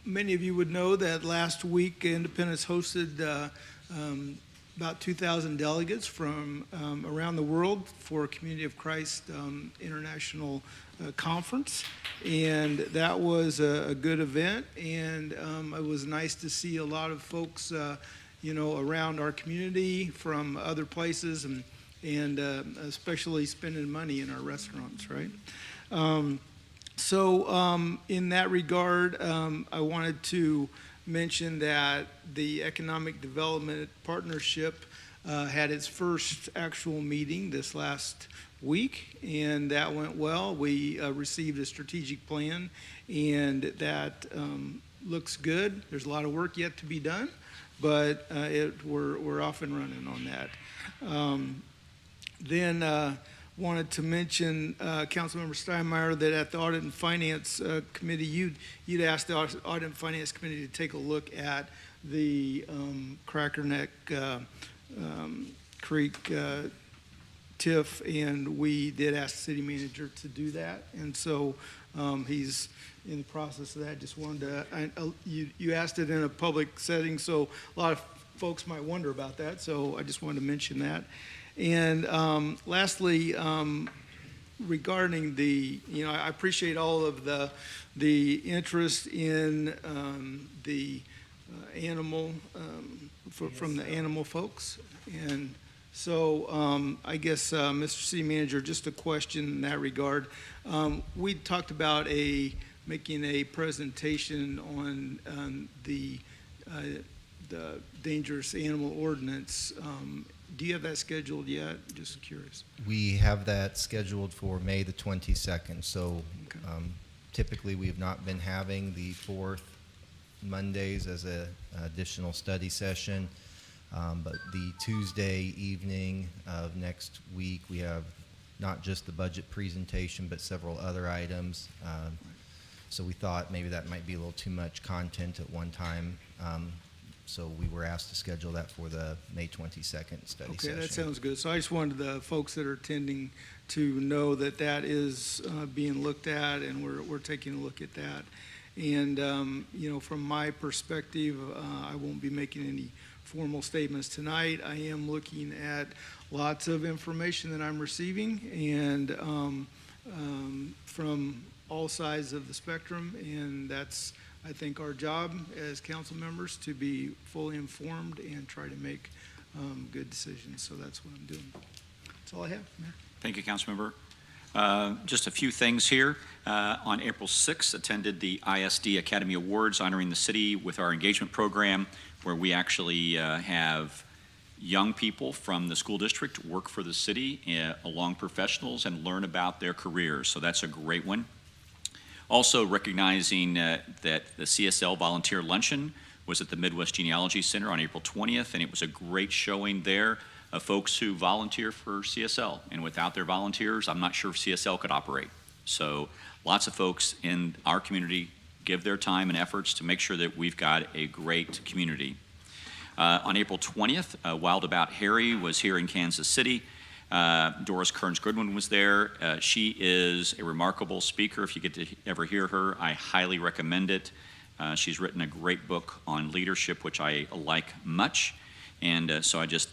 Many of you would know that last week Independence hosted about 2,000 delegates from around the world for a Community of Christ International Conference. And that was a good event. And it was nice to see a lot of folks, around our community from other places and especially spending money in our restaurants, right? So in that regard, I wanted to mention that the Economic Development Partnership had its first actual meeting this last week, and that went well. We received a strategic plan, and that looks good. There's a lot of work yet to be done, but we're off and running on that. Then wanted to mention, Councilmember Steinmeier, that at the Audit and Finance Committee, you'd asked the Audit and Finance Committee to take a look at the Crackerneck Creek TIF, and we did ask the city manager to do that. And so he's in the process of that. Just wanted to, you asked it in a public setting, so a lot of folks might wonder about that. So I just wanted to mention that. And lastly, regarding I appreciate all of the interest in the animal from the animal folks. And so I guess, Mr. City Manager, just a question in that regard. We talked about making a presentation on the dangerous animal ordinance. Do you have that scheduled yet? Just curious. We have that scheduled for May the 22nd. So typically we have not been having the fourth Mondays as an additional study session. But the Tuesday evening of next week, we have not just the budget presentation, but several other items. So we thought maybe that might be a little too much content at one time. So we were asked to schedule that for the May 22nd study Okay, session. that sounds good. So I just wanted the folks that are attending to know that that is being looked at, and we're taking a look at that. And, from my perspective, I won't be making any formal statements tonight. I am looking at lots of information that I'm receiving, and from all sides of the spectrum, and that's, I think, our job as council members to be fully informed and try to make good decisions. So that's what I'm doing. That's all I have, Mayor. Thank you, Councilmember. Just a few things here. On April 6th, attended the ISD Academy Awards, honoring the city with our engagement program, where we actually have young people from the school district work for the city along professionals and learn about their careers. So that's a great one. Also recognizing that the CSL Volunteer Luncheon was at the Midwest Genealogy Center on April 20th, and it was a great showing there of folks who volunteer for CSL. And without their volunteers, I'm not sure if CSL could operate. So lots of folks in our community give their time and efforts to make sure that we've got a great community. On April 20th, Wild About Harry was here in Kansas City. Doris Kearns Goodwin was there. She is a remarkable speaker. If you get to ever hear her, I highly recommend it. She's written a great book on leadership, which I like much. And so I just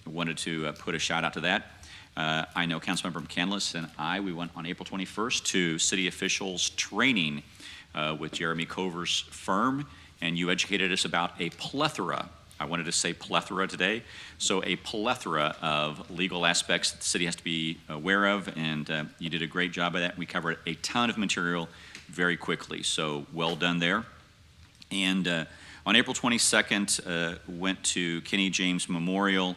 wanted to put a shout out to that. I know Councilmember McCandless and we went on April 21st to city officials training with Jeremy Cover's firm, and you educated us about a plethora. I wanted to say plethora today. So a plethora of legal aspects that the city has to be aware of, and you did a great job of that. We covered a ton of material very quickly, so well done there. And on April 22nd, went to Kenny James Memorial.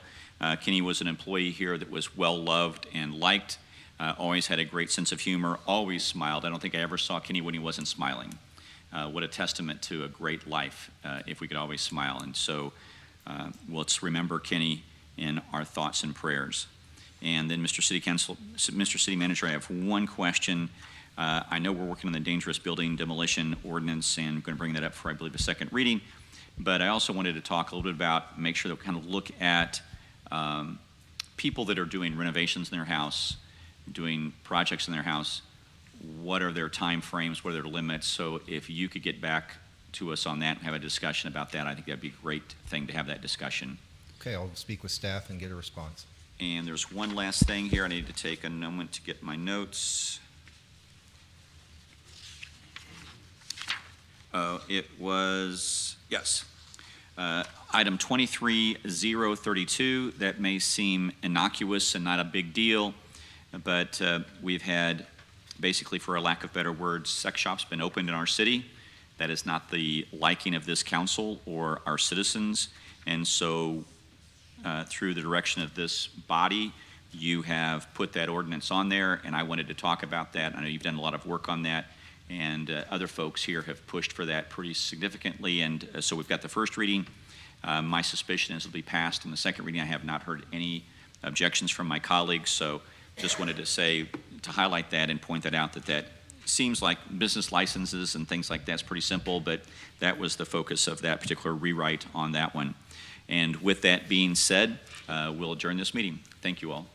Kenny was an employee here that was well loved and liked, always had a great sense of humor, always smiled. I don't think I ever saw Kenny when he wasn't smiling. What a testament to a great life if we could always smile. And so let's remember Kenny in our thoughts and prayers. And then Mr. City Manager, I have one question. I know we're working on the dangerous building demolition ordinance, and I'm going to bring that up for, I believe, a second reading. But I also wanted to talk a little bit about, make sure that we kind of look at people that are doing renovations in their house, doing projects in their house. What are their time frames? What are their limits? So if you could get back to us on that and have a discussion about that, I think that'd be a great thing to have that discussion. Okay, I'll speak with staff and get a response. And there's one last thing here. I need to take a moment to get my notes. It was, yes. Item 23032, that may seem innocuous and not a big deal, but we've had, basically for a lack of better words, sex shops been opened in our city. That is not the liking of this council or our citizens. And so through the direction of this body, you have put that ordinance on there, and I wanted to talk about that. I know you've done a lot of work on that, and other folks here have pushed for that pretty significantly. And so we've got the first reading. My suspicion is it'll be passed in the second reading. I have not heard any objections from my colleagues, so just wanted to say, to highlight that and point that out, that seems like business licenses and things like that's pretty simple, but that was the focus of that particular rewrite on that one. And with that being said, we'll adjourn this meeting. Thank you all.